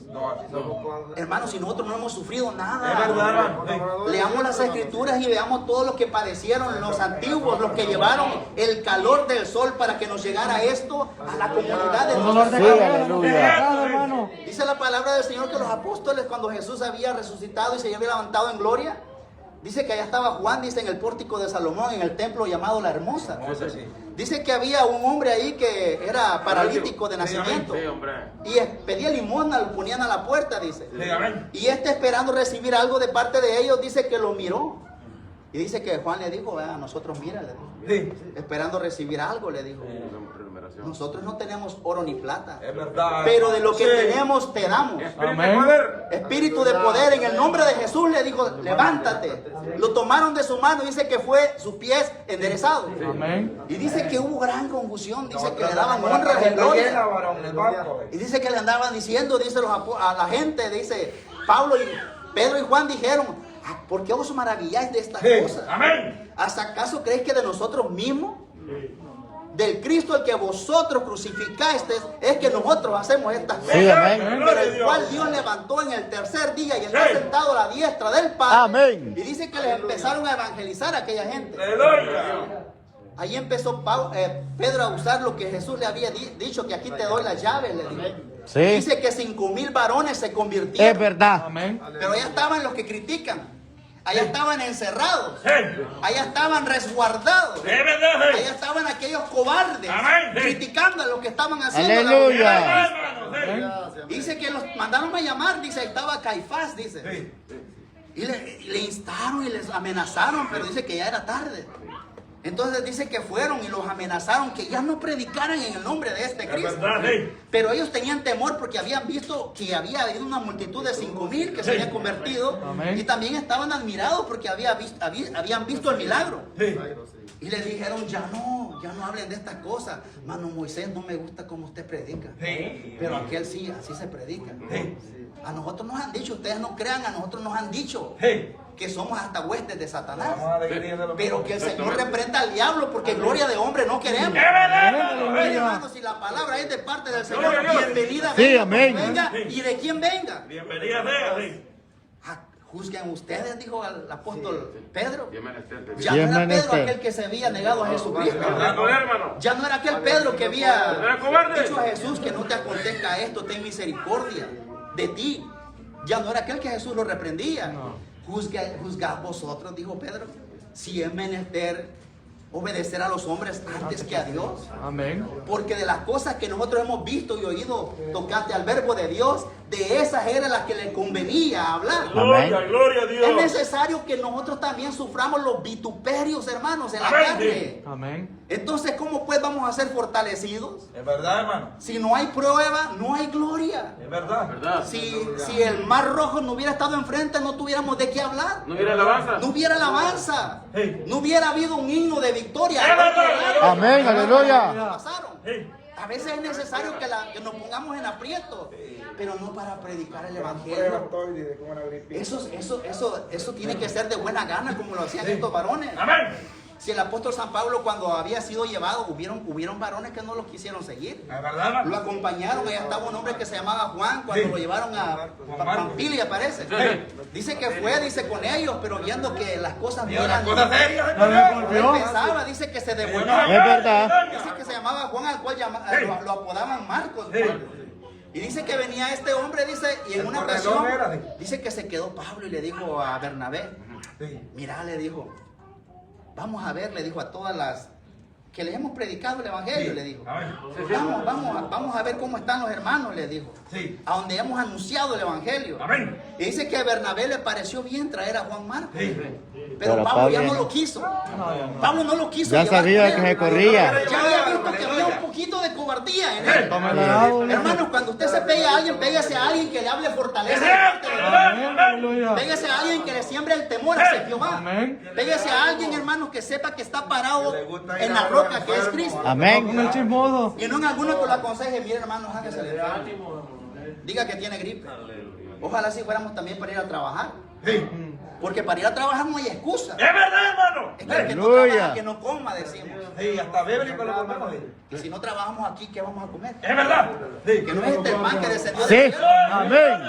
[SPEAKER 2] Hermanos, si nosotros no hemos sufrido nada, leamos las escrituras y veamos todo lo que padecieron los antiguos, los que llevaron el calor del sol para que nos llegara esto a la comunidad de
[SPEAKER 3] Un dolor de
[SPEAKER 2] nosotros.
[SPEAKER 1] Sí,
[SPEAKER 3] cabeza.
[SPEAKER 1] aleluya.
[SPEAKER 3] Hermano.
[SPEAKER 2] Dice la palabra del Señor que los apóstoles, cuando Jesús había resucitado y se había levantado en gloria, dice que allá estaba Juan, dice, en el pórtico de Salomón, en el templo llamado La Hermosa. Dice que había un hombre ahí que era paralítico de nacimiento.
[SPEAKER 4] Sí, hombre.
[SPEAKER 2] Y pedía limosna, lo ponían a la puerta, dice.
[SPEAKER 5] Amén.
[SPEAKER 2] Y esperando recibir algo de parte de ellos, dice que lo miró. Y dice que Juan le dijo: a nosotros mira, le dijo. Esperando recibir algo, le dijo. Nosotros no tenemos oro ni plata,
[SPEAKER 5] Es verdad.
[SPEAKER 2] pero de lo que
[SPEAKER 5] Sí.
[SPEAKER 2] tenemos te damos.
[SPEAKER 5] Espíritu de
[SPEAKER 3] Amén.
[SPEAKER 5] poder.
[SPEAKER 2] Espíritu de poder, en el nombre de Jesús le dijo, levántate. Lo tomaron de su mano, dice que fue sus pies enderezados.
[SPEAKER 3] Amén.
[SPEAKER 2] Y dice que hubo gran confusión, dice que le
[SPEAKER 5] Nosotros
[SPEAKER 2] daban
[SPEAKER 5] tenemos la
[SPEAKER 2] honra y
[SPEAKER 5] tarjeta
[SPEAKER 2] gloria.
[SPEAKER 5] llena, varón, en el banco.
[SPEAKER 2] Y dice que le andaban diciendo, dice a la gente, dice Pablo y Pedro y Juan dijeron, ¿por qué os maravilláis de estas
[SPEAKER 5] Sí.
[SPEAKER 2] cosas?
[SPEAKER 5] Amén.
[SPEAKER 2] ¿Hasta acaso creéis que de nosotros mismos? Del Cristo el que vosotros crucificasteis es que nosotros hacemos estas cosas.
[SPEAKER 1] Sí, amén.
[SPEAKER 2] Pero
[SPEAKER 5] Gloria a
[SPEAKER 2] el
[SPEAKER 5] Dios.
[SPEAKER 2] cual Dios levantó en el tercer día y está
[SPEAKER 5] Sí.
[SPEAKER 2] sentado a la diestra del Padre.
[SPEAKER 1] Amén.
[SPEAKER 2] Y dice que les empezaron a evangelizar a aquella gente.
[SPEAKER 5] Aleluya.
[SPEAKER 2] Ahí empezó Pedro a usar lo que Jesús le había dicho, que aquí te doy las llaves, le dijo.
[SPEAKER 1] Sí.
[SPEAKER 2] Dice que 5,000 varones se convirtieron.
[SPEAKER 1] Es verdad.
[SPEAKER 3] Amén.
[SPEAKER 2] Pero allá estaban los que critican. Allá estaban encerrados.
[SPEAKER 5] Sí.
[SPEAKER 2] Allá estaban resguardados.
[SPEAKER 5] Es verdad.
[SPEAKER 2] Allá estaban aquellos cobardes
[SPEAKER 5] Amén.
[SPEAKER 2] criticando a los que estaban haciendo la
[SPEAKER 1] Aleluya.
[SPEAKER 2] obra.
[SPEAKER 5] Hermano, sí.
[SPEAKER 2] Dice que los mandaron a llamar, dice, estaba Caifás, dice.
[SPEAKER 5] Sí.
[SPEAKER 2] Y le instaron y les amenazaron, pero dice que ya era tarde. Entonces dice que fueron y los amenazaron que ya no predicaran en el nombre de este
[SPEAKER 5] Es
[SPEAKER 2] Cristo.
[SPEAKER 5] verdad, sí.
[SPEAKER 2] Pero ellos tenían temor porque habían visto que había habido una multitud de 5,000 que se habían convertido.
[SPEAKER 3] Amén.
[SPEAKER 2] Y también estaban admirados porque habían visto el milagro.
[SPEAKER 5] Sí.
[SPEAKER 2] Y les dijeron, ya no hablen de estas cosas. Mano, Moisés, no me gusta cómo usted predica.
[SPEAKER 5] Sí.
[SPEAKER 2] Pero aquel sí, así se predica.
[SPEAKER 5] Sí.
[SPEAKER 2] A nosotros nos han dicho, ustedes no crean, a nosotros nos han dicho
[SPEAKER 5] Sí.
[SPEAKER 2] que somos hasta huestes de Satanás.
[SPEAKER 5] Vamos a alegría de los
[SPEAKER 2] Pero que el Señor reprenda al diablo porque gloria de hombre no queremos.
[SPEAKER 5] Es verdad, hermano.
[SPEAKER 2] Oye, hermano, si la palabra es de parte del Señor,
[SPEAKER 5] Gloria a Dios.
[SPEAKER 2] bienvenida
[SPEAKER 1] Sí,
[SPEAKER 2] venga,
[SPEAKER 1] amén.
[SPEAKER 2] cuando venga y de quién venga.
[SPEAKER 5] Bienvenida sea, sí.
[SPEAKER 2] Juzguen ustedes, dijo el apóstol Pedro.
[SPEAKER 1] Bien
[SPEAKER 2] Ya no era Pedro
[SPEAKER 1] menester.
[SPEAKER 2] aquel que se había negado a Jesucristo.
[SPEAKER 4] hermano.
[SPEAKER 2] Ya no era aquel Pedro que había
[SPEAKER 4] Era cobarde.
[SPEAKER 2] dicho a Jesús que no te acontezca esto, ten misericordia de ti. Ya no era aquel que Jesús lo reprendía. Juzgad vosotros, dijo Pedro, si es menester obedecer a los hombres antes que a Dios.
[SPEAKER 3] Amén.
[SPEAKER 2] Porque de las cosas que nosotros hemos visto y oído tocante al verbo de Dios, de esas eran las que le convenía hablar.
[SPEAKER 5] Gloria, gloria a
[SPEAKER 2] Es
[SPEAKER 5] Dios.
[SPEAKER 2] necesario que nosotros también suframos los vituperios, hermanos, en la
[SPEAKER 5] Amén.
[SPEAKER 2] carne.
[SPEAKER 3] Amén.
[SPEAKER 2] Entonces, ¿cómo pues vamos a ser fortalecidos?
[SPEAKER 5] Es verdad, hermano.
[SPEAKER 2] Si no hay prueba, no hay gloria.
[SPEAKER 5] Es verdad.
[SPEAKER 2] Si el mar rojo no hubiera estado enfrente, no tuviéramos de qué hablar.
[SPEAKER 4] No hubiera alabanza.
[SPEAKER 2] No hubiera alabanza.
[SPEAKER 5] Sí.
[SPEAKER 2] No hubiera habido un himno de victoria.
[SPEAKER 5] Es verdad.
[SPEAKER 1] Amén, aleluya.
[SPEAKER 2] Pasaron.
[SPEAKER 5] Sí.
[SPEAKER 2] A veces es necesario que nos pongamos en aprieto, pero no para predicar el evangelio. Eso tiene que ser de buena gana, como lo hacían estos varones.
[SPEAKER 5] Amén.
[SPEAKER 2] Si el apóstol San Pablo, cuando había sido llevado, hubieron varones que no lo quisieron seguir.
[SPEAKER 5] Es verdad, hermano.
[SPEAKER 2] Lo acompañaron, allá estaba un hombre que se llamaba Juan, cuando
[SPEAKER 5] Sí.
[SPEAKER 2] lo llevaron a Pampilia, parece. Dice que fue, dice, con ellos, pero viendo que las cosas no
[SPEAKER 5] Y una
[SPEAKER 2] eran...
[SPEAKER 5] cosa seria,
[SPEAKER 3] No me
[SPEAKER 5] hermano.
[SPEAKER 3] volvió.
[SPEAKER 2] Él pensaba, dice que se devolvió.
[SPEAKER 1] Es verdad.
[SPEAKER 2] Dice que se llamaba Juan, al cual lo apodaban Marcos.
[SPEAKER 5] Sí.
[SPEAKER 2] Y dice que venía este hombre, dice, y en
[SPEAKER 5] El
[SPEAKER 2] una
[SPEAKER 5] corredor
[SPEAKER 2] ocasión,
[SPEAKER 5] era, sí.
[SPEAKER 2] dice que se quedó Pablo y le dijo a Bernabé,
[SPEAKER 5] Sí.
[SPEAKER 2] mira, le dijo, vamos a ver, le dijo a todas las que les hemos predicado el evangelio,
[SPEAKER 5] Sí.
[SPEAKER 2] le dijo.
[SPEAKER 5] Amén.
[SPEAKER 2] Vamos a ver cómo están los hermanos, le dijo.
[SPEAKER 5] Sí.
[SPEAKER 2] A donde hemos anunciado el evangelio.
[SPEAKER 5] Amén.
[SPEAKER 2] Y dice que a Bernabé le pareció bien traer a Juan Marcos.
[SPEAKER 5] Sí.
[SPEAKER 2] Pero
[SPEAKER 1] Pero
[SPEAKER 2] Pablo ya
[SPEAKER 1] Pablo
[SPEAKER 2] no lo quiso. Pablo no lo quiso.
[SPEAKER 1] Ya
[SPEAKER 2] llevar
[SPEAKER 1] sabía
[SPEAKER 2] con
[SPEAKER 1] que
[SPEAKER 2] él.
[SPEAKER 1] se corría.
[SPEAKER 2] Ya había visto que había un poquito de cobardía en él. Hermanos, cuando usted se pegue a alguien, pégase a alguien que le hable fortaleza. de parte de Dios.
[SPEAKER 3] Amén. Aleluya.
[SPEAKER 2] Pégase a alguien que le siembre el temor hacia Jehová.
[SPEAKER 3] Amén.
[SPEAKER 2] Pégase a alguien, hermanos, que sepa que está parado en la roca que es Cristo.
[SPEAKER 3] No
[SPEAKER 1] Amén.
[SPEAKER 3] con el chismoso.
[SPEAKER 2] Y no en alguno que lo aconseje, mire, hermanos, hágase el enfermo. Diga que tiene gripe. Ojalá si fuéramos también para ir a trabajar.
[SPEAKER 5] Sí.
[SPEAKER 2] Porque para ir a trabajar no hay excusa.
[SPEAKER 5] Es verdad, hermano.
[SPEAKER 2] Es que el que no
[SPEAKER 1] Aleluya.
[SPEAKER 2] trabaja, que no coma, decimos.
[SPEAKER 5] Sí, hasta bíblico lo volvemos.
[SPEAKER 2] Y si no trabajamos aquí, ¿qué vamos a comer?
[SPEAKER 5] Es verdad. Sí.
[SPEAKER 2] Que no es este el pan que descendió
[SPEAKER 1] Sí.
[SPEAKER 2] del cielo.
[SPEAKER 1] Amén.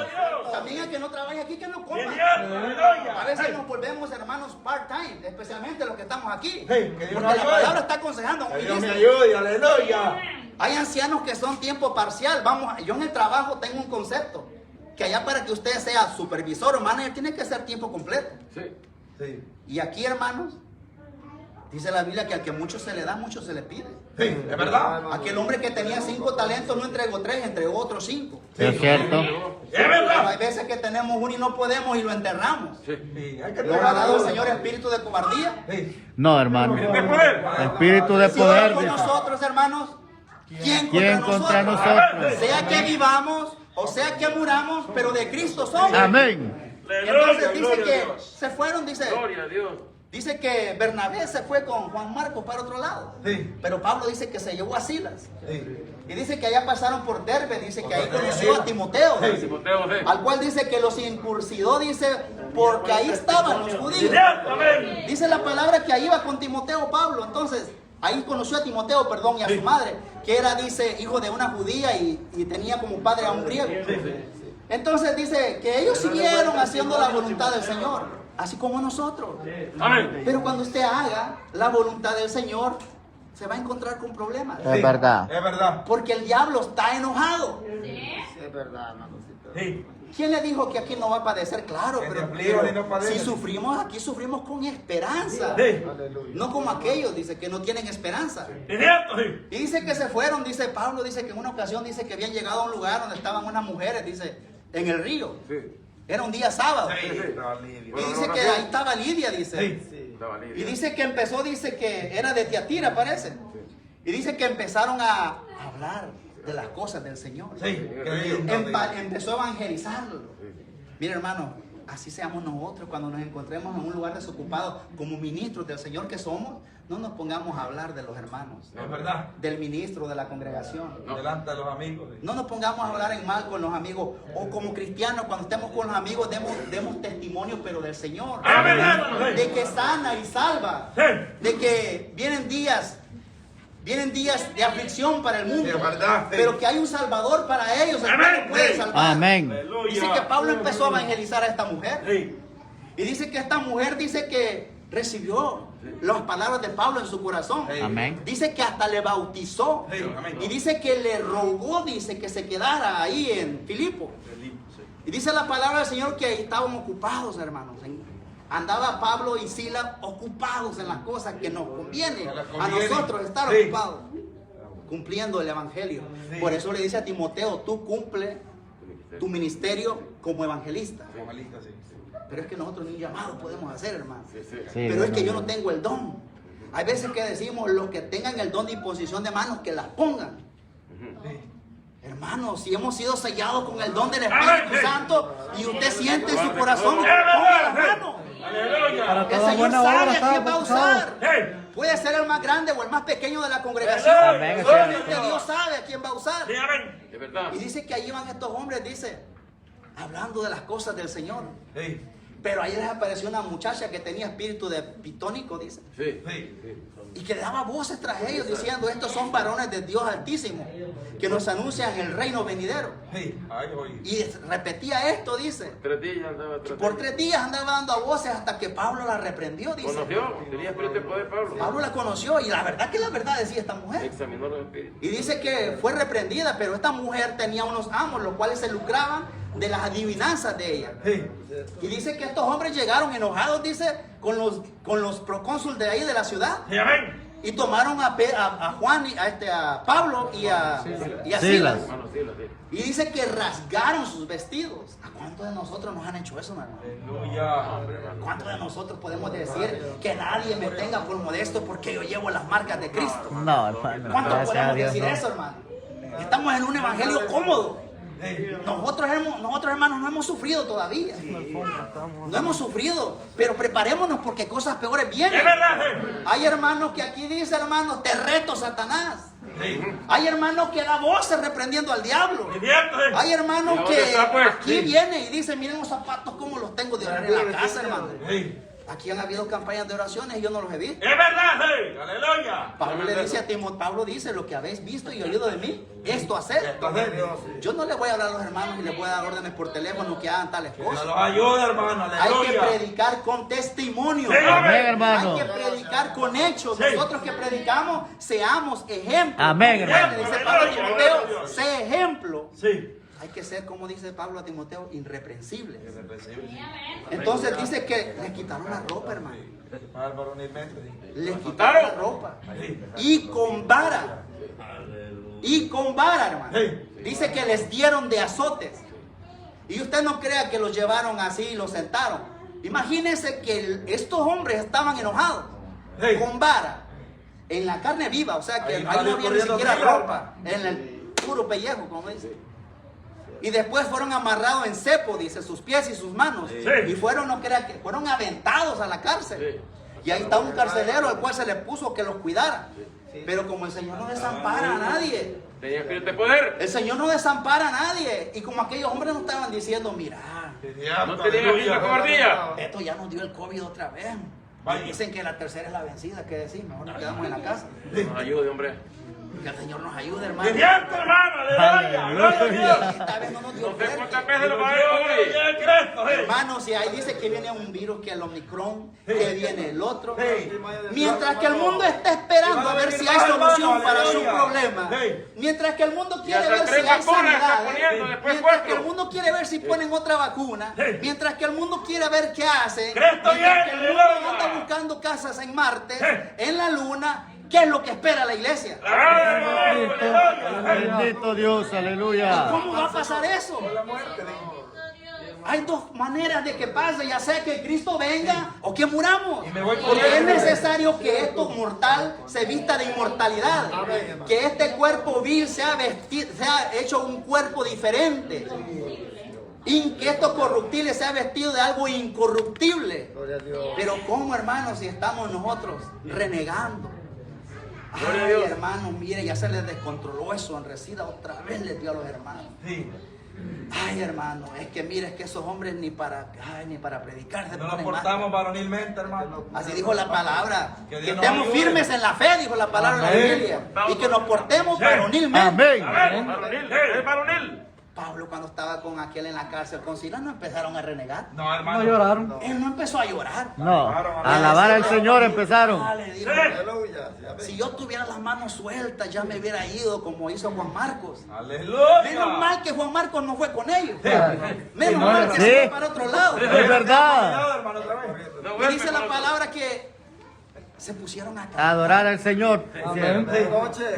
[SPEAKER 2] También el que no trabaje aquí, que no coma.
[SPEAKER 5] Genial.
[SPEAKER 2] A
[SPEAKER 5] Aleluya.
[SPEAKER 2] veces nos volvemos hermanos part-time, especialmente los que estamos aquí.
[SPEAKER 5] Sí, que Dios
[SPEAKER 2] Porque
[SPEAKER 5] nos
[SPEAKER 2] la
[SPEAKER 5] ayude.
[SPEAKER 2] palabra está aconsejando.
[SPEAKER 5] Que
[SPEAKER 2] y
[SPEAKER 5] Dios me
[SPEAKER 2] dice,
[SPEAKER 5] ayude. Aleluya.
[SPEAKER 2] hay ancianos que son tiempo parcial. Yo en el trabajo tengo un concepto. Que allá para que usted sea supervisor o manager, tiene que ser tiempo completo.
[SPEAKER 5] Sí.
[SPEAKER 2] Y aquí, hermanos, dice la Biblia que al que mucho se le da, mucho se le pide.
[SPEAKER 5] Sí, es verdad.
[SPEAKER 2] Aquel hombre que tenía 5 talentos no entregó 3, entregó otros 5.
[SPEAKER 1] Es cierto.
[SPEAKER 5] Es
[SPEAKER 2] Pero
[SPEAKER 5] verdad.
[SPEAKER 2] hay veces que tenemos uno y no podemos y lo enterramos.
[SPEAKER 5] Sí, hay que
[SPEAKER 2] ¿Nos ha dado el Señor espíritu de cobardía?
[SPEAKER 5] Sí.
[SPEAKER 1] No, hermano.
[SPEAKER 5] De poder.
[SPEAKER 1] Espíritu de
[SPEAKER 2] Si
[SPEAKER 1] poder,
[SPEAKER 2] oramos
[SPEAKER 1] dice.
[SPEAKER 2] nosotros, hermanos,
[SPEAKER 1] ¿Quién contra nosotros?
[SPEAKER 2] Sea que vivamos o sea que muramos, pero de Cristo somos.
[SPEAKER 1] Amén.
[SPEAKER 2] Entonces dice
[SPEAKER 4] Gloria a
[SPEAKER 2] que
[SPEAKER 4] Dios.
[SPEAKER 2] se fueron, dice
[SPEAKER 4] Gloria a Dios.
[SPEAKER 2] que Bernabé se fue con Juan Marcos para otro lado.
[SPEAKER 5] Sí.
[SPEAKER 2] Pero Pablo dice que se llevó a Silas.
[SPEAKER 5] Sí.
[SPEAKER 2] Y dice que allá pasaron por Derbe, dice que ahí conoció a Timoteo.
[SPEAKER 4] Timoteo, sí.
[SPEAKER 2] Al cual dice que los incursidó, dice, porque ahí estaban los judíos.
[SPEAKER 4] Amén.
[SPEAKER 2] Dice la palabra que ahí iba con Timoteo Pablo. Entonces, ahí conoció a Timoteo, perdón, y a su madre, que era, dice, hijo de una judía y tenía como padre a un griego. Entonces dice que ellos siguieron haciendo la voluntad del Señor, así como nosotros.
[SPEAKER 4] Amén.
[SPEAKER 2] Pero cuando usted haga la voluntad del Señor, se va a encontrar con problemas.
[SPEAKER 1] Es verdad.
[SPEAKER 5] Es verdad.
[SPEAKER 2] Porque el diablo está enojado.
[SPEAKER 6] Es verdad, hermano.
[SPEAKER 5] Sí.
[SPEAKER 2] ¿Quién le dijo que aquí no va a padecer? Claro,
[SPEAKER 5] Que
[SPEAKER 2] pero,
[SPEAKER 5] te aflijan y no padecen.
[SPEAKER 2] si sufrimos, aquí sufrimos con esperanza.
[SPEAKER 5] Sí.
[SPEAKER 2] No como aquellos, dice, que no tienen esperanza.
[SPEAKER 4] Es cierto, sí.
[SPEAKER 2] Y dice que se fueron, dice Pablo, dice que en una ocasión dice que habían llegado a un lugar donde estaban unas mujeres, dice, en el río. Era un día sábado.
[SPEAKER 5] Sí. Estaba libre.
[SPEAKER 2] Y dice que ahí estaba Lidia, dice.
[SPEAKER 5] Sí.
[SPEAKER 2] Y dice que empezó, dice que era de Tiatira, parece. Y dice que empezaron a hablar de las cosas del Señor.
[SPEAKER 5] Sí. Qué lindo.
[SPEAKER 2] Empezó a evangelizarlo. Mira, hermano, así seamos nosotros cuando nos encontremos en un lugar desocupado, como ministros del Señor que somos, no nos pongamos a hablar de los hermanos,
[SPEAKER 5] Es verdad.
[SPEAKER 2] del ministro, de la congregación.
[SPEAKER 5] Delante de los amigos. Sí.
[SPEAKER 2] No nos pongamos a hablar en mal con los amigos. O como cristianos, cuando estemos con los amigos, demos testimonio, pero del Señor.
[SPEAKER 4] Amén.
[SPEAKER 2] De que sana y salva. De que vienen días de aflicción para el mundo.
[SPEAKER 5] Sí, es verdad, sí.
[SPEAKER 2] Pero que hay un salvador para ellos. El
[SPEAKER 4] Amén.
[SPEAKER 2] cual nos puede salvar.
[SPEAKER 1] Amén.
[SPEAKER 2] Dice que Pablo empezó a evangelizar a esta mujer.
[SPEAKER 4] Sí.
[SPEAKER 2] Y dice que esta mujer dice que recibió las palabras de Pablo en su corazón.
[SPEAKER 5] Sí.
[SPEAKER 1] Amén.
[SPEAKER 2] Dice que hasta le bautizó.
[SPEAKER 5] Sí, amén.
[SPEAKER 2] Y dice que le rogó, dice que se quedara ahí en Filipo. Y dice la palabra del Señor que ahí estaban ocupados, hermanos. Andaba Pablo y Silas ocupados en las cosas que nos conviene
[SPEAKER 5] Que les
[SPEAKER 2] a
[SPEAKER 5] conviene.
[SPEAKER 2] nosotros estar
[SPEAKER 5] Sí.
[SPEAKER 2] ocupados, cumpliendo el evangelio.
[SPEAKER 5] Sí.
[SPEAKER 2] Por eso le dice a Timoteo, tú cumple tu ministerio como evangelista.
[SPEAKER 5] Evangelista, sí.
[SPEAKER 2] Pero es que nosotros ni un llamado podemos hacer, hermano.
[SPEAKER 1] Sí,
[SPEAKER 2] Pero es que yo
[SPEAKER 1] bueno.
[SPEAKER 2] no tengo el don. Hay veces que decimos, los que tengan el don de imposición de manos, que las pongan. Hermano, si hemos sido sellados con el don del Espíritu Santo y usted siente en su corazón, ponga las manos.
[SPEAKER 4] Aleluya.
[SPEAKER 3] Para
[SPEAKER 2] El
[SPEAKER 3] toda
[SPEAKER 2] Señor
[SPEAKER 3] buena
[SPEAKER 2] sabe
[SPEAKER 3] obra
[SPEAKER 2] a
[SPEAKER 3] está
[SPEAKER 2] quién va a usar.
[SPEAKER 4] Sí.
[SPEAKER 2] Puede ser el más grande o el más pequeño de la congregación.
[SPEAKER 1] Amén, es cierto.
[SPEAKER 2] Solamente Dios sabe a quién va a usar.
[SPEAKER 4] Sí, amén. Es verdad.
[SPEAKER 2] Y dice que ahí van estos hombres, dice, hablando de las cosas del Señor.
[SPEAKER 5] Sí.
[SPEAKER 2] Pero ahí les apareció una muchacha que tenía espíritu de pitónico, dice.
[SPEAKER 4] Sí.
[SPEAKER 5] Sí.
[SPEAKER 2] Y que le daba voces tras ellos diciendo, estos son varones de Dios Altísimo, que nos anuncian el reino venidero.
[SPEAKER 5] Sí. Ay, oye.
[SPEAKER 2] Y repetía esto, dice.
[SPEAKER 4] 3 días andaba
[SPEAKER 2] Por
[SPEAKER 4] tratando.
[SPEAKER 2] 3 días andaba dando a voces hasta que Pablo la reprendió, dice.
[SPEAKER 4] Conoció, tenía espíritu de poder, Pablo.
[SPEAKER 2] Pablo la conoció y la verdad que la verdad decía esta mujer.
[SPEAKER 4] Examinó los espíritus.
[SPEAKER 2] Y dice que fue reprendida, pero esta mujer tenía unos amos, los cuales se lucraban de las adivinanzas de ella.
[SPEAKER 5] Sí.
[SPEAKER 2] Y dice que estos hombres llegaron enojados, dice, con los procónsules de ahí de la ciudad.
[SPEAKER 4] Sí, amén.
[SPEAKER 2] Y tomaron a Juan, a Pablo y a Silas.
[SPEAKER 1] Silas.
[SPEAKER 4] Hermano, sí, lo sé.
[SPEAKER 2] Y dice que rasgaron sus vestidos. ¿A cuántos de nosotros nos han hecho eso, hermano?
[SPEAKER 5] Aleluya.
[SPEAKER 2] ¿Cuántos de nosotros podemos decir que nadie me tenga por modesto porque yo llevo las marcas de Cristo?
[SPEAKER 1] No, hermano.
[SPEAKER 2] ¿Cuántos
[SPEAKER 1] Gracias a
[SPEAKER 2] podemos
[SPEAKER 1] Dios.
[SPEAKER 2] decir
[SPEAKER 1] No.
[SPEAKER 2] eso, hermano? Estamos en un evangelio cómodo. Nosotros, hermanos, no hemos sufrido todavía. No hemos sufrido, pero preparémonos porque cosas peores vienen.
[SPEAKER 4] Es verdad, sí.
[SPEAKER 2] Hay hermanos que aquí dice, hermanos, te reto, Satanás.
[SPEAKER 5] Sí.
[SPEAKER 2] Hay hermanos que da voces reprendiendo al diablo.
[SPEAKER 4] Es cierto, sí.
[SPEAKER 2] Hay hermanos
[SPEAKER 4] ¿Y dónde
[SPEAKER 2] que
[SPEAKER 4] está, pues?
[SPEAKER 2] aquí
[SPEAKER 4] Sí.
[SPEAKER 2] viene y dice, miren los zapatos como los tengo de en la casa, hermano.
[SPEAKER 5] Sí.
[SPEAKER 2] Aquí han habido campañas de oraciones y yo no los he visto.
[SPEAKER 4] Es verdad, sí. Aleluya.
[SPEAKER 2] Pablo le dice a Timoteo, Pablo dice, lo que habéis visto y oído de mí, esto hacer.
[SPEAKER 5] Entonces,
[SPEAKER 2] Yo no le voy a hablar a los hermanos y les voy a dar órdenes por teléfono que hagan tales
[SPEAKER 5] que
[SPEAKER 2] cosas.
[SPEAKER 5] nos ayude, hermano.
[SPEAKER 2] Hay que
[SPEAKER 5] Aleluya.
[SPEAKER 2] predicar con testimonio.
[SPEAKER 4] Sí,
[SPEAKER 1] Amén, hermano.
[SPEAKER 2] Hay que predicar con hechos.
[SPEAKER 4] Sí.
[SPEAKER 2] Nosotros que predicamos, seamos ejemplos.
[SPEAKER 1] Amén, hermano.
[SPEAKER 2] Le dice Pablo a Timoteo, sé ejemplo.
[SPEAKER 4] Sí.
[SPEAKER 2] Hay que ser, como dice Pablo a Timoteo, irreprensible.
[SPEAKER 5] Sí.
[SPEAKER 2] Entonces dice que le quitaron la ropa, hermano.
[SPEAKER 5] Álvaro, ni mente, sí.
[SPEAKER 2] Le quitaron la ropa.
[SPEAKER 5] Sí.
[SPEAKER 2] Y con vara. Y con vara, hermano. Dice que les dieron de azotes. Y usted no crea que los llevaron así y los sentaron. Imagínense que estos hombres estaban enojados.
[SPEAKER 5] Sí.
[SPEAKER 2] Con vara. en la carne viva, o sea que
[SPEAKER 5] Ahí
[SPEAKER 2] ahí no había ni
[SPEAKER 5] corriendo
[SPEAKER 2] siquiera
[SPEAKER 5] arriba.
[SPEAKER 2] ropa, en el puro pellejo, como dice. Y después fueron amarrados en cepo, dice, sus pies y sus manos.
[SPEAKER 4] Sí.
[SPEAKER 2] Y fueron, no crea que fueron aventados a la cárcel. Y ahí está un carcelero al cual se le puso que los cuidara. Pero como el Señor no desampara a nadie,
[SPEAKER 4] Tenía espíritu de poder.
[SPEAKER 2] el Señor no desampara a nadie. Y como aquellos hombres no estaban diciendo, mira,
[SPEAKER 4] No tenía espíritu de cobardía.
[SPEAKER 2] esto ya nos dio el COVID otra vez.
[SPEAKER 5] Vaya.
[SPEAKER 2] Dicen que la tercera es la vencida, ¿qué decir? Mejor nos quedamos en la casa.
[SPEAKER 4] Nos ayude, hombre.
[SPEAKER 2] Que el Señor nos ayude, hermano.
[SPEAKER 4] ¡Mediante, hermano! ¡Aleluya! ¡Gloria a Dios!
[SPEAKER 2] Esta vez no nos dio
[SPEAKER 4] No sé
[SPEAKER 2] fuerte.
[SPEAKER 4] cuántas veces lo va a hoy.
[SPEAKER 2] Hermanos, y ahí dice que viene un virus, que el Omicron, que viene el otro. Mientras que el mundo está esperando a ver si hay solución para su problema. Mientras que el mundo quiere
[SPEAKER 4] hasta
[SPEAKER 2] ver si
[SPEAKER 4] 3
[SPEAKER 2] hay
[SPEAKER 4] vacunas están
[SPEAKER 2] sanidad.
[SPEAKER 4] poniendo, después
[SPEAKER 2] Mientras que
[SPEAKER 4] 4.
[SPEAKER 2] el mundo quiere ver si ponen otra vacuna. Mientras que el mundo quiere ver qué hace.
[SPEAKER 4] Cristo
[SPEAKER 2] Mientras que el
[SPEAKER 4] viene,
[SPEAKER 2] mundo
[SPEAKER 4] aleluya.
[SPEAKER 2] anda buscando casas en Marte, en la Luna. ¿Qué es lo que espera la iglesia?
[SPEAKER 1] Bendito Dios, aleluya.
[SPEAKER 2] ¿Cómo va a pasar eso? Hay dos maneras de que pase, ya sea que Cristo venga o que muramos. Porque es necesario que esto mortal se vista de inmortalidad. Que este cuerpo vil sea hecho un cuerpo diferente. Y que esto corruptible sea vestido de algo incorruptible. Pero ¿cómo, hermanos, si estamos nosotros renegando?
[SPEAKER 4] Gloria a
[SPEAKER 2] Ay,
[SPEAKER 4] Dios.
[SPEAKER 2] hermanos, mire, ya se les descontroló eso, enrecida otra vez les dio a los hermanos. Ay, hermano, es que mire, es que esos hombres ni para predicar se
[SPEAKER 5] No nos
[SPEAKER 2] ponen mal.
[SPEAKER 5] portamos varonilmente, hermano.
[SPEAKER 2] Así dijo la palabra.
[SPEAKER 5] Que
[SPEAKER 2] Que
[SPEAKER 5] Dios nos
[SPEAKER 2] estemos
[SPEAKER 5] ayude.
[SPEAKER 2] firmes en la fe, dijo la palabra de la
[SPEAKER 5] Amén.
[SPEAKER 2] Biblia. Y que nos portemos varonilmente.
[SPEAKER 1] Amén.
[SPEAKER 4] Amén. Varonil, es varonil.
[SPEAKER 2] Pablo, cuando estaba con aquel en la cárcel con Silas, no empezaron a renegar.
[SPEAKER 5] No,
[SPEAKER 3] No
[SPEAKER 5] hermano.
[SPEAKER 3] lloraron.
[SPEAKER 2] Él no empezó a llorar.
[SPEAKER 1] No, a alabar al Señor empezaron.
[SPEAKER 2] Ah, le dijo, si yo tuviera las manos sueltas, ya me hubiera ido como hizo Juan Marcos.
[SPEAKER 5] Aleluya.
[SPEAKER 2] Menos mal que Juan Marcos no fue con ellos. Menos mal que
[SPEAKER 1] Sí.
[SPEAKER 2] se fue para otro lado.
[SPEAKER 1] Es verdad.
[SPEAKER 5] Cuidado, hermano, otra vez.
[SPEAKER 4] No
[SPEAKER 2] Y
[SPEAKER 4] vuelve
[SPEAKER 2] dice
[SPEAKER 4] con
[SPEAKER 2] la
[SPEAKER 4] nosotros.
[SPEAKER 2] palabra que se pusieron a cantar.
[SPEAKER 1] Adorar al Señor.
[SPEAKER 3] Amén.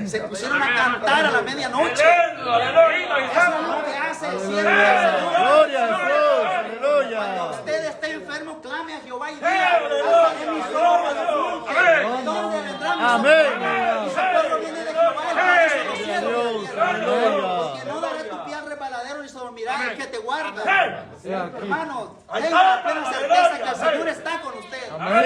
[SPEAKER 2] Se pusieron a cantar a la medianoche.
[SPEAKER 4] Aleluya.
[SPEAKER 2] Eso es lo que hace el siervo del Señor.
[SPEAKER 1] Gloria a Dios.
[SPEAKER 2] Cuando
[SPEAKER 1] Aleluya.
[SPEAKER 2] usted esté enfermo, clame a Jehová y diga, alzaré mis ojos a los montes. ¿Dónde vendrá mi
[SPEAKER 1] Amén.
[SPEAKER 2] socorro? Mi socorro viene de Jehová, el cual hizo los cielos y la
[SPEAKER 1] Dios,
[SPEAKER 2] tierra.
[SPEAKER 1] aleluya.
[SPEAKER 2] Porque no daré tu pie al resbaladero ni dormirá el que te guarda.
[SPEAKER 3] Sí, aquí.
[SPEAKER 2] Hermanos, tenga la plena certeza que el Señor está con usted.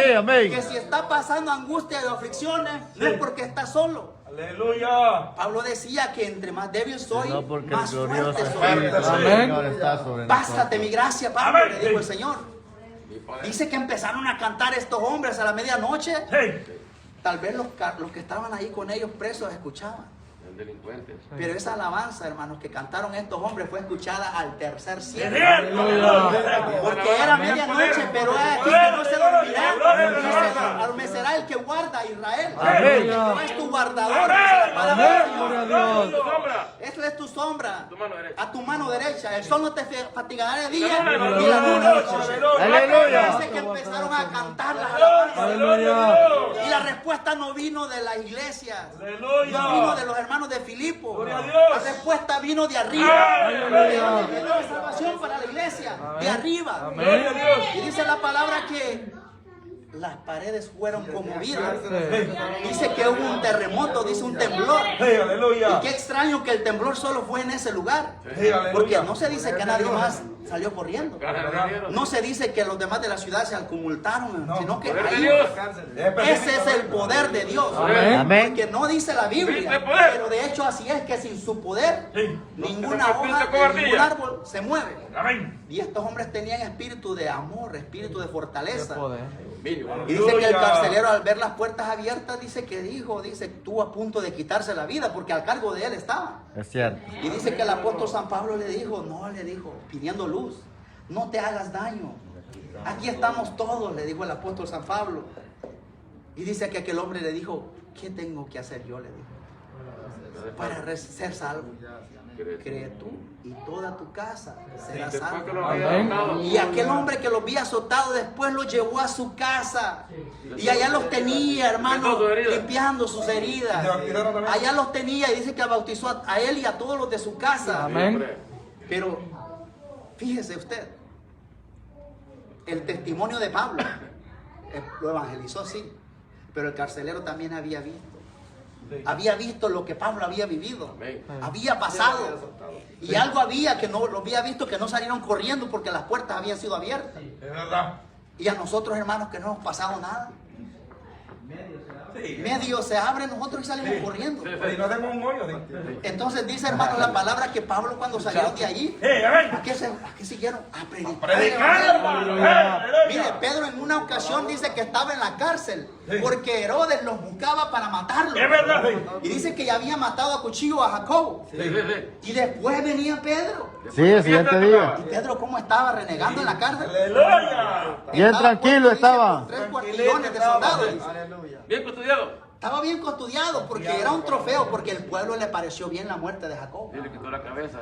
[SPEAKER 1] Sí, amén.
[SPEAKER 2] Que si está pasando angustia y aflicciones, no es porque está solo.
[SPEAKER 5] Aleluya.
[SPEAKER 2] Pablo decía que entre más débil soy,
[SPEAKER 1] No porque el
[SPEAKER 2] más
[SPEAKER 1] glorioso
[SPEAKER 2] fuerte soy.
[SPEAKER 1] Espíritu del
[SPEAKER 3] Amén.
[SPEAKER 1] Señor está sobre
[SPEAKER 2] Bástate
[SPEAKER 1] nosotros.
[SPEAKER 2] mi gracia, Pablo, le dijo el Señor. Dice que empezaron a cantar estos hombres a la medianoche. Tal vez los que estaban ahí con ellos presos escuchaban.
[SPEAKER 4] Delincuentes.
[SPEAKER 2] Pero esa alabanza, hermanos, que cantaron estos hombres fue escuchada al tercer cielo. Porque era medianoche, pero es aquí que no se dormirá. Adormecerá el que guarda a Israel.
[SPEAKER 1] Amén.
[SPEAKER 2] Jehová es tu guardador. Esa es la palabra del Señor.
[SPEAKER 3] Gloria a Dios.
[SPEAKER 4] Sombra.
[SPEAKER 2] Esto es tu sombra
[SPEAKER 4] Tu mano derecha.
[SPEAKER 2] a tu mano derecha. El sol no te fatigará de día y la luna de noche.
[SPEAKER 1] Aleluya.
[SPEAKER 2] Dice que empezaron a cantar las alabanzas.
[SPEAKER 3] Aleluya.
[SPEAKER 2] Y la respuesta no vino de las iglesias.
[SPEAKER 5] Aleluya.
[SPEAKER 2] No vino de los hermanos de Filipo.
[SPEAKER 5] Gloria a Dios.
[SPEAKER 2] La respuesta vino de arriba.
[SPEAKER 3] Aleluya.
[SPEAKER 2] De la salvación para la iglesia. De arriba.
[SPEAKER 3] Amén.
[SPEAKER 2] Y dice la palabra que las paredes fueron conmovidas. Dice que hubo un terremoto, dice un temblor.
[SPEAKER 5] Hey, aleluya.
[SPEAKER 2] Y qué extraño que el temblor solo fue en ese lugar.
[SPEAKER 5] Sí, aleluya.
[SPEAKER 2] Porque no se dice que nadie más salió corriendo. No se dice que los demás de la ciudad se acumultaron, sino que
[SPEAKER 4] Poder de
[SPEAKER 2] ahí,
[SPEAKER 4] Dios.
[SPEAKER 2] ese es el poder de Dios.
[SPEAKER 1] Amén.
[SPEAKER 2] Porque no dice la Biblia,
[SPEAKER 4] Espíritu de poder.
[SPEAKER 2] pero de hecho así es que sin su poder ninguna
[SPEAKER 4] Espíritu de
[SPEAKER 2] hoja de
[SPEAKER 4] cobardía.
[SPEAKER 2] ningún árbol se mueve.
[SPEAKER 4] Amén.
[SPEAKER 2] Y estos hombres tenían espíritu de amor, espíritu de fortaleza.
[SPEAKER 3] Poder.
[SPEAKER 2] Y dice que el carcelero al ver las puertas abiertas dice que estuvo a punto de quitarse la vida porque al cargo de él estaba.
[SPEAKER 1] Es cierto.
[SPEAKER 2] Y dice que el apóstol San Pablo le dijo, pidiendo luz, no te hagas daño. Aquí estamos todos, le dijo el apóstol San Pablo. Y dice que aquel hombre le dijo, ¿qué tengo que hacer yo? Le dijo, para ser salvo. Cree tú y toda tu casa será
[SPEAKER 4] Después que
[SPEAKER 2] salva.
[SPEAKER 4] lo había dado.
[SPEAKER 2] Y aquel hombre que los había azotado después los llevó a su casa. Y allá los tenía, hermano, limpiando sus heridas. Allá los tenía y dice que bautizó a él y a todos los de su casa.
[SPEAKER 3] Amén.
[SPEAKER 2] Pero fíjese usted, el testimonio de Pablo lo evangelizó, sí, pero el carcelero también había visto había visto lo que Pablo había vivido.
[SPEAKER 4] Amén.
[SPEAKER 2] Había pasado. Y algo había que no lo había visto, que no salieron corriendo porque las puertas habían sido abiertas.
[SPEAKER 5] Es verdad.
[SPEAKER 2] Y a nosotros, hermanos, que no hemos pasado nada.
[SPEAKER 5] Sí.
[SPEAKER 2] Medio se abre nosotros y salimos corriendo.
[SPEAKER 5] Y no hacemos un hoyo.
[SPEAKER 2] Entonces dice, hermano, la palabra que Pablo cuando salieron de allí, ¿a qué siguieron? A predicar.
[SPEAKER 5] Predicar, hermano.
[SPEAKER 2] Mire, Pedro en una ocasión dice que estaba en la cárcel porque Herodes los buscaba para matarlos.
[SPEAKER 5] Es verdad.
[SPEAKER 2] Y dice que ya había matado a cuchillo a Jacobo. Y después venía Pedro.
[SPEAKER 1] Sí, el siguiente día.
[SPEAKER 2] Y Pedro, ¿cómo estaba? Renegando en la cárcel.
[SPEAKER 5] Aleluya.
[SPEAKER 1] Bien tranquilo estaba.
[SPEAKER 2] 3 cuartillones de soldados. Dice.
[SPEAKER 6] Aleluya.
[SPEAKER 4] Bien custodiado.
[SPEAKER 2] Estaba bien custodiado porque era un trofeo, porque el pueblo le pareció bien la muerte de Jacob.
[SPEAKER 4] Y le quitó la cabeza.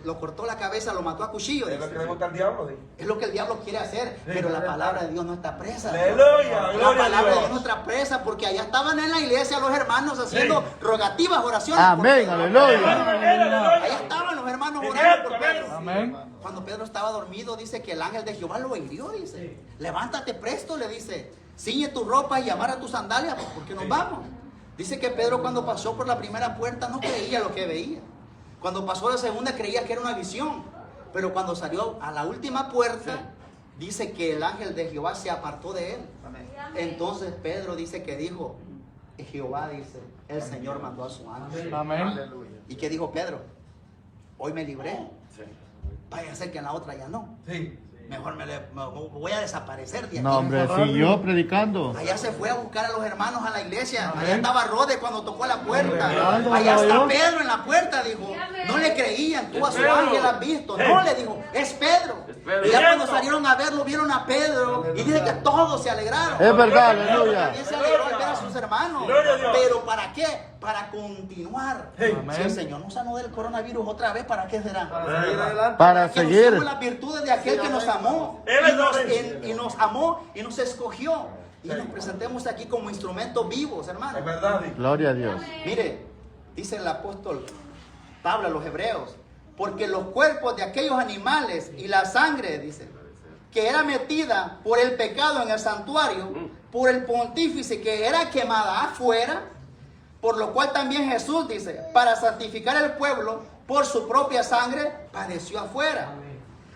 [SPEAKER 2] Lo cortó la cabeza, lo mató a cuchillo.
[SPEAKER 5] Es
[SPEAKER 2] Dice.
[SPEAKER 5] lo que le gusta al diablo.
[SPEAKER 2] Es lo que el diablo quiere hacer, pero la palabra de Dios no está presa.
[SPEAKER 5] Aleluya.
[SPEAKER 2] La
[SPEAKER 5] Gloria a
[SPEAKER 2] palabra de Dios no
[SPEAKER 5] Dios.
[SPEAKER 2] está presa porque allá estaban en la iglesia los hermanos haciendo rogativas, oraciones. por
[SPEAKER 1] Amén,
[SPEAKER 2] Pedro.
[SPEAKER 1] aleluya.
[SPEAKER 2] Allá estaban los hermanos orando por Pedro.
[SPEAKER 3] Amén.
[SPEAKER 2] Cuando Pedro estaba dormido, dice que el ángel de Jehová lo hirió, dice. Levántate presto, le dice. Ciñe tu ropa y amarra tus sandalias porque nos vamos. Dice que Pedro cuando pasó por la primera puerta no creía lo que veía. Cuando pasó la segunda creía que era una visión. Pero cuando salió a la última puerta, dice que el ángel de Jehová se apartó de él. Entonces Pedro dice que dijo, Jehová dice, el Señor mandó a su ángel.
[SPEAKER 3] Amén.
[SPEAKER 2] ¿Y qué dijo Pedro? Hoy me libré. Vaya a ser que en la otra ya no.
[SPEAKER 5] Sí.
[SPEAKER 2] Mejor me voy a desaparecer de aquí.
[SPEAKER 1] No, hombre, siguió predicando.
[SPEAKER 2] Allá se fue a buscar a los hermanos a la iglesia. Allá estaba Rode cuando tocó la puerta.
[SPEAKER 3] Amén.
[SPEAKER 2] Allá está
[SPEAKER 3] Amén.
[SPEAKER 2] Pedro en la puerta, dijo. No le creían, tú a su
[SPEAKER 4] Pedro.
[SPEAKER 2] ángel has visto. No, le dijo, es Pedro.
[SPEAKER 4] Es Pedro.
[SPEAKER 2] Y ya cuando salieron a verlo, vieron a Pedro. Y dice que todos se alegraron.
[SPEAKER 1] Es verdad,
[SPEAKER 2] Pedro
[SPEAKER 1] aleluya.
[SPEAKER 2] también se alegró al ver a sus hermanos.
[SPEAKER 5] Gloria a Dios.
[SPEAKER 2] Pero ¿para qué? Para continuar.
[SPEAKER 3] Amén.
[SPEAKER 2] Si el Señor nos sanó del coronavirus otra vez, ¿para qué será?
[SPEAKER 1] Para
[SPEAKER 2] Que
[SPEAKER 1] seguir.
[SPEAKER 2] nos las virtudes de aquel que nos amó y nos amó y nos escogió y nos presentemos aquí como instrumentos vivos, hermano.
[SPEAKER 5] Es verdad.
[SPEAKER 1] Gloria a Dios.
[SPEAKER 2] Mire, dice el apóstol Pablo a los hebreos, porque los cuerpos de aquellos animales y la sangre, dice, que era metida por el pecado en el santuario, por el pontífice que era quemada afuera, por lo cual también Jesús, dice, para santificar el pueblo por su propia sangre, padeció afuera.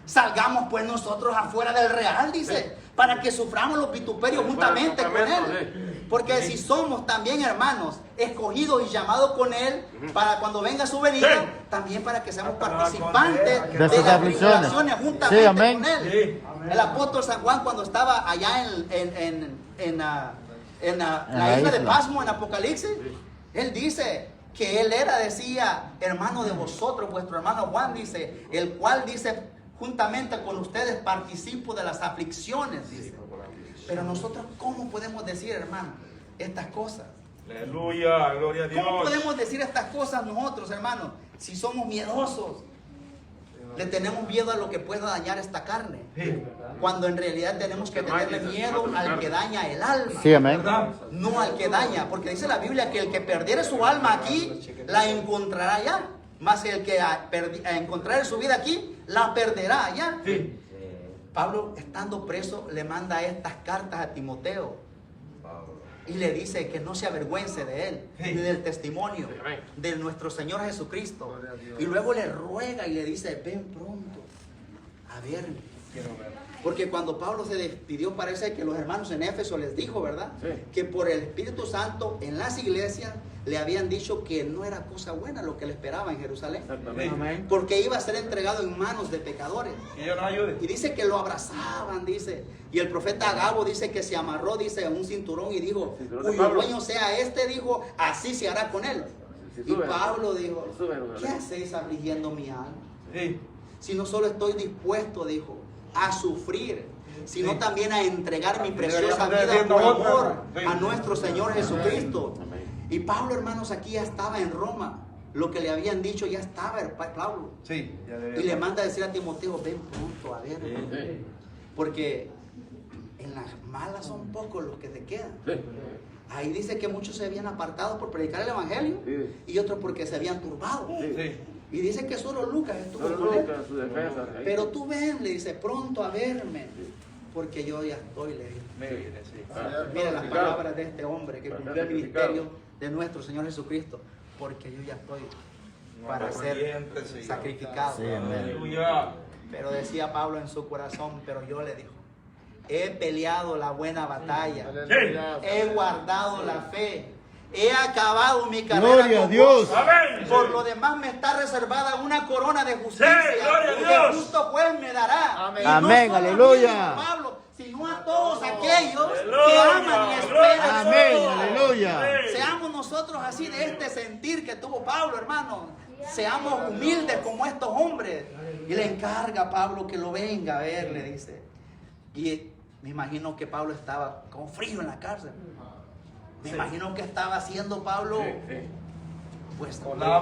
[SPEAKER 2] Salgamos pues nosotros afuera del real, dice, para que suframos los vituperios juntamente con Él. Porque si somos también hermanos, escogidos y llamados con Él, para cuando venga su venida, también para que seamos participantes de
[SPEAKER 1] sus
[SPEAKER 2] las
[SPEAKER 1] aflicciones.
[SPEAKER 2] tribulaciones juntamente
[SPEAKER 1] Sí, amén.
[SPEAKER 2] con Él. El apóstol San Juan cuando estaba allá en la isla de Pasmo, en Apocalipsis, él dice que él era, decía, hermano de vosotros, vuestro hermano Juan, dice, el cual dice, juntamente con ustedes participo de las aflicciones, dice. Pero nosotros, ¿cómo podemos decir, hermano, estas cosas?
[SPEAKER 5] Aleluya. Gloria a Dios.
[SPEAKER 2] ¿Cómo podemos decir estas cosas nosotros, hermanos, si somos miedosos? Le tenemos miedo a lo que pueda dañar esta carne.
[SPEAKER 5] Sí.
[SPEAKER 2] Cuando en realidad tenemos que tenerle miedo al que daña el alma.
[SPEAKER 1] Sí, amén.
[SPEAKER 5] ¿Verdad?
[SPEAKER 2] No al que daña, porque dice la Biblia que el que perdiere su alma aquí, la encontrará allá. Más el que a encontrar su vida aquí, la perderá allá.
[SPEAKER 5] Sí.
[SPEAKER 2] Pablo, estando preso, le manda estas cartas a Timoteo. Y le dice que no se avergüence de él, ni del testimonio de nuestro Señor Jesucristo. Y luego le ruega y le dice, ven pronto a verme. Porque cuando Pablo se despidió, parece que los hermanos en Éfeso les dijo, ¿verdad?
[SPEAKER 4] Sí.
[SPEAKER 2] Que por el Espíritu Santo en las iglesias le habían dicho que no era cosa buena lo que le esperaba en Jerusalén.
[SPEAKER 3] Amén.
[SPEAKER 2] Porque iba a ser entregado en manos de pecadores.
[SPEAKER 5] Que Dios nos ayude.
[SPEAKER 2] Y dice que lo abrazaban, dice. Y el profeta Agabo dice que se amarró, dice, a un cinturón y dijo,
[SPEAKER 4] Cinturón de
[SPEAKER 2] cuyo
[SPEAKER 4] Pablo.
[SPEAKER 2] dueño sea este, dijo, así se hará con él.
[SPEAKER 4] Sí,
[SPEAKER 2] Y
[SPEAKER 4] sube.
[SPEAKER 2] Pablo dijo,
[SPEAKER 4] Sube,
[SPEAKER 2] ¿qué hacéis afligiendo mi alma?
[SPEAKER 5] Sí.
[SPEAKER 2] Si no solo estoy dispuesto, dijo, a sufrir, sino también a entregar mi preciosa vida por amor a nuestro Señor Jesucristo. Y Pablo, hermanos, aquí ya estaba en Roma. Lo que le habían dicho ya estaba Pablo.
[SPEAKER 5] Sí.
[SPEAKER 2] Y le manda a decir a Timoteo, ven pronto a ver. Porque en las malas son pocos los que se quedan. Ahí dice que muchos se habían apartado por predicar el evangelio y otros porque se habían turbado.
[SPEAKER 5] Sí.
[SPEAKER 2] Y dice que solo Lucas estuvo con él. Pero tú ven, le dice, pronto a verme, porque yo ya estoy, le dice. Mira las palabras de este hombre que cumplió el ministerio de nuestro Señor Jesucristo, porque yo ya estoy para ser
[SPEAKER 5] Corriente, sí.
[SPEAKER 2] sacrificado.
[SPEAKER 1] Sí, amén.
[SPEAKER 5] Aleluya.
[SPEAKER 2] Pero decía Pablo en su corazón, pero yo le dijo, he peleado la buena batalla, he guardado la fe, he acabado mi carrera.
[SPEAKER 1] Gloria a
[SPEAKER 2] con
[SPEAKER 1] Dios.
[SPEAKER 2] gozo.
[SPEAKER 4] Amén.
[SPEAKER 2] Por lo demás me está reservada una corona de justicia
[SPEAKER 4] Sí, gloria a
[SPEAKER 2] que
[SPEAKER 4] Dios.
[SPEAKER 2] el justo juez me dará.
[SPEAKER 6] Amén.
[SPEAKER 2] Y no
[SPEAKER 1] Amén,
[SPEAKER 2] solo a mí,
[SPEAKER 1] aleluya.
[SPEAKER 2] Pablo, sino a todos aquellos que
[SPEAKER 4] Aleluya,
[SPEAKER 2] aman y
[SPEAKER 4] gloria
[SPEAKER 2] esperan.
[SPEAKER 4] a
[SPEAKER 1] Amén,
[SPEAKER 4] Dios.
[SPEAKER 1] aleluya.
[SPEAKER 2] Seamos nosotros así de este sentir que tuvo Pablo, hermano. Seamos humildes como estos hombres. Y le encarga a Pablo que lo venga a ver, le dice. Y me imagino que Pablo estaba con frío en la cárcel. Me imagino que estaba haciendo Pablo, pues,
[SPEAKER 5] Con la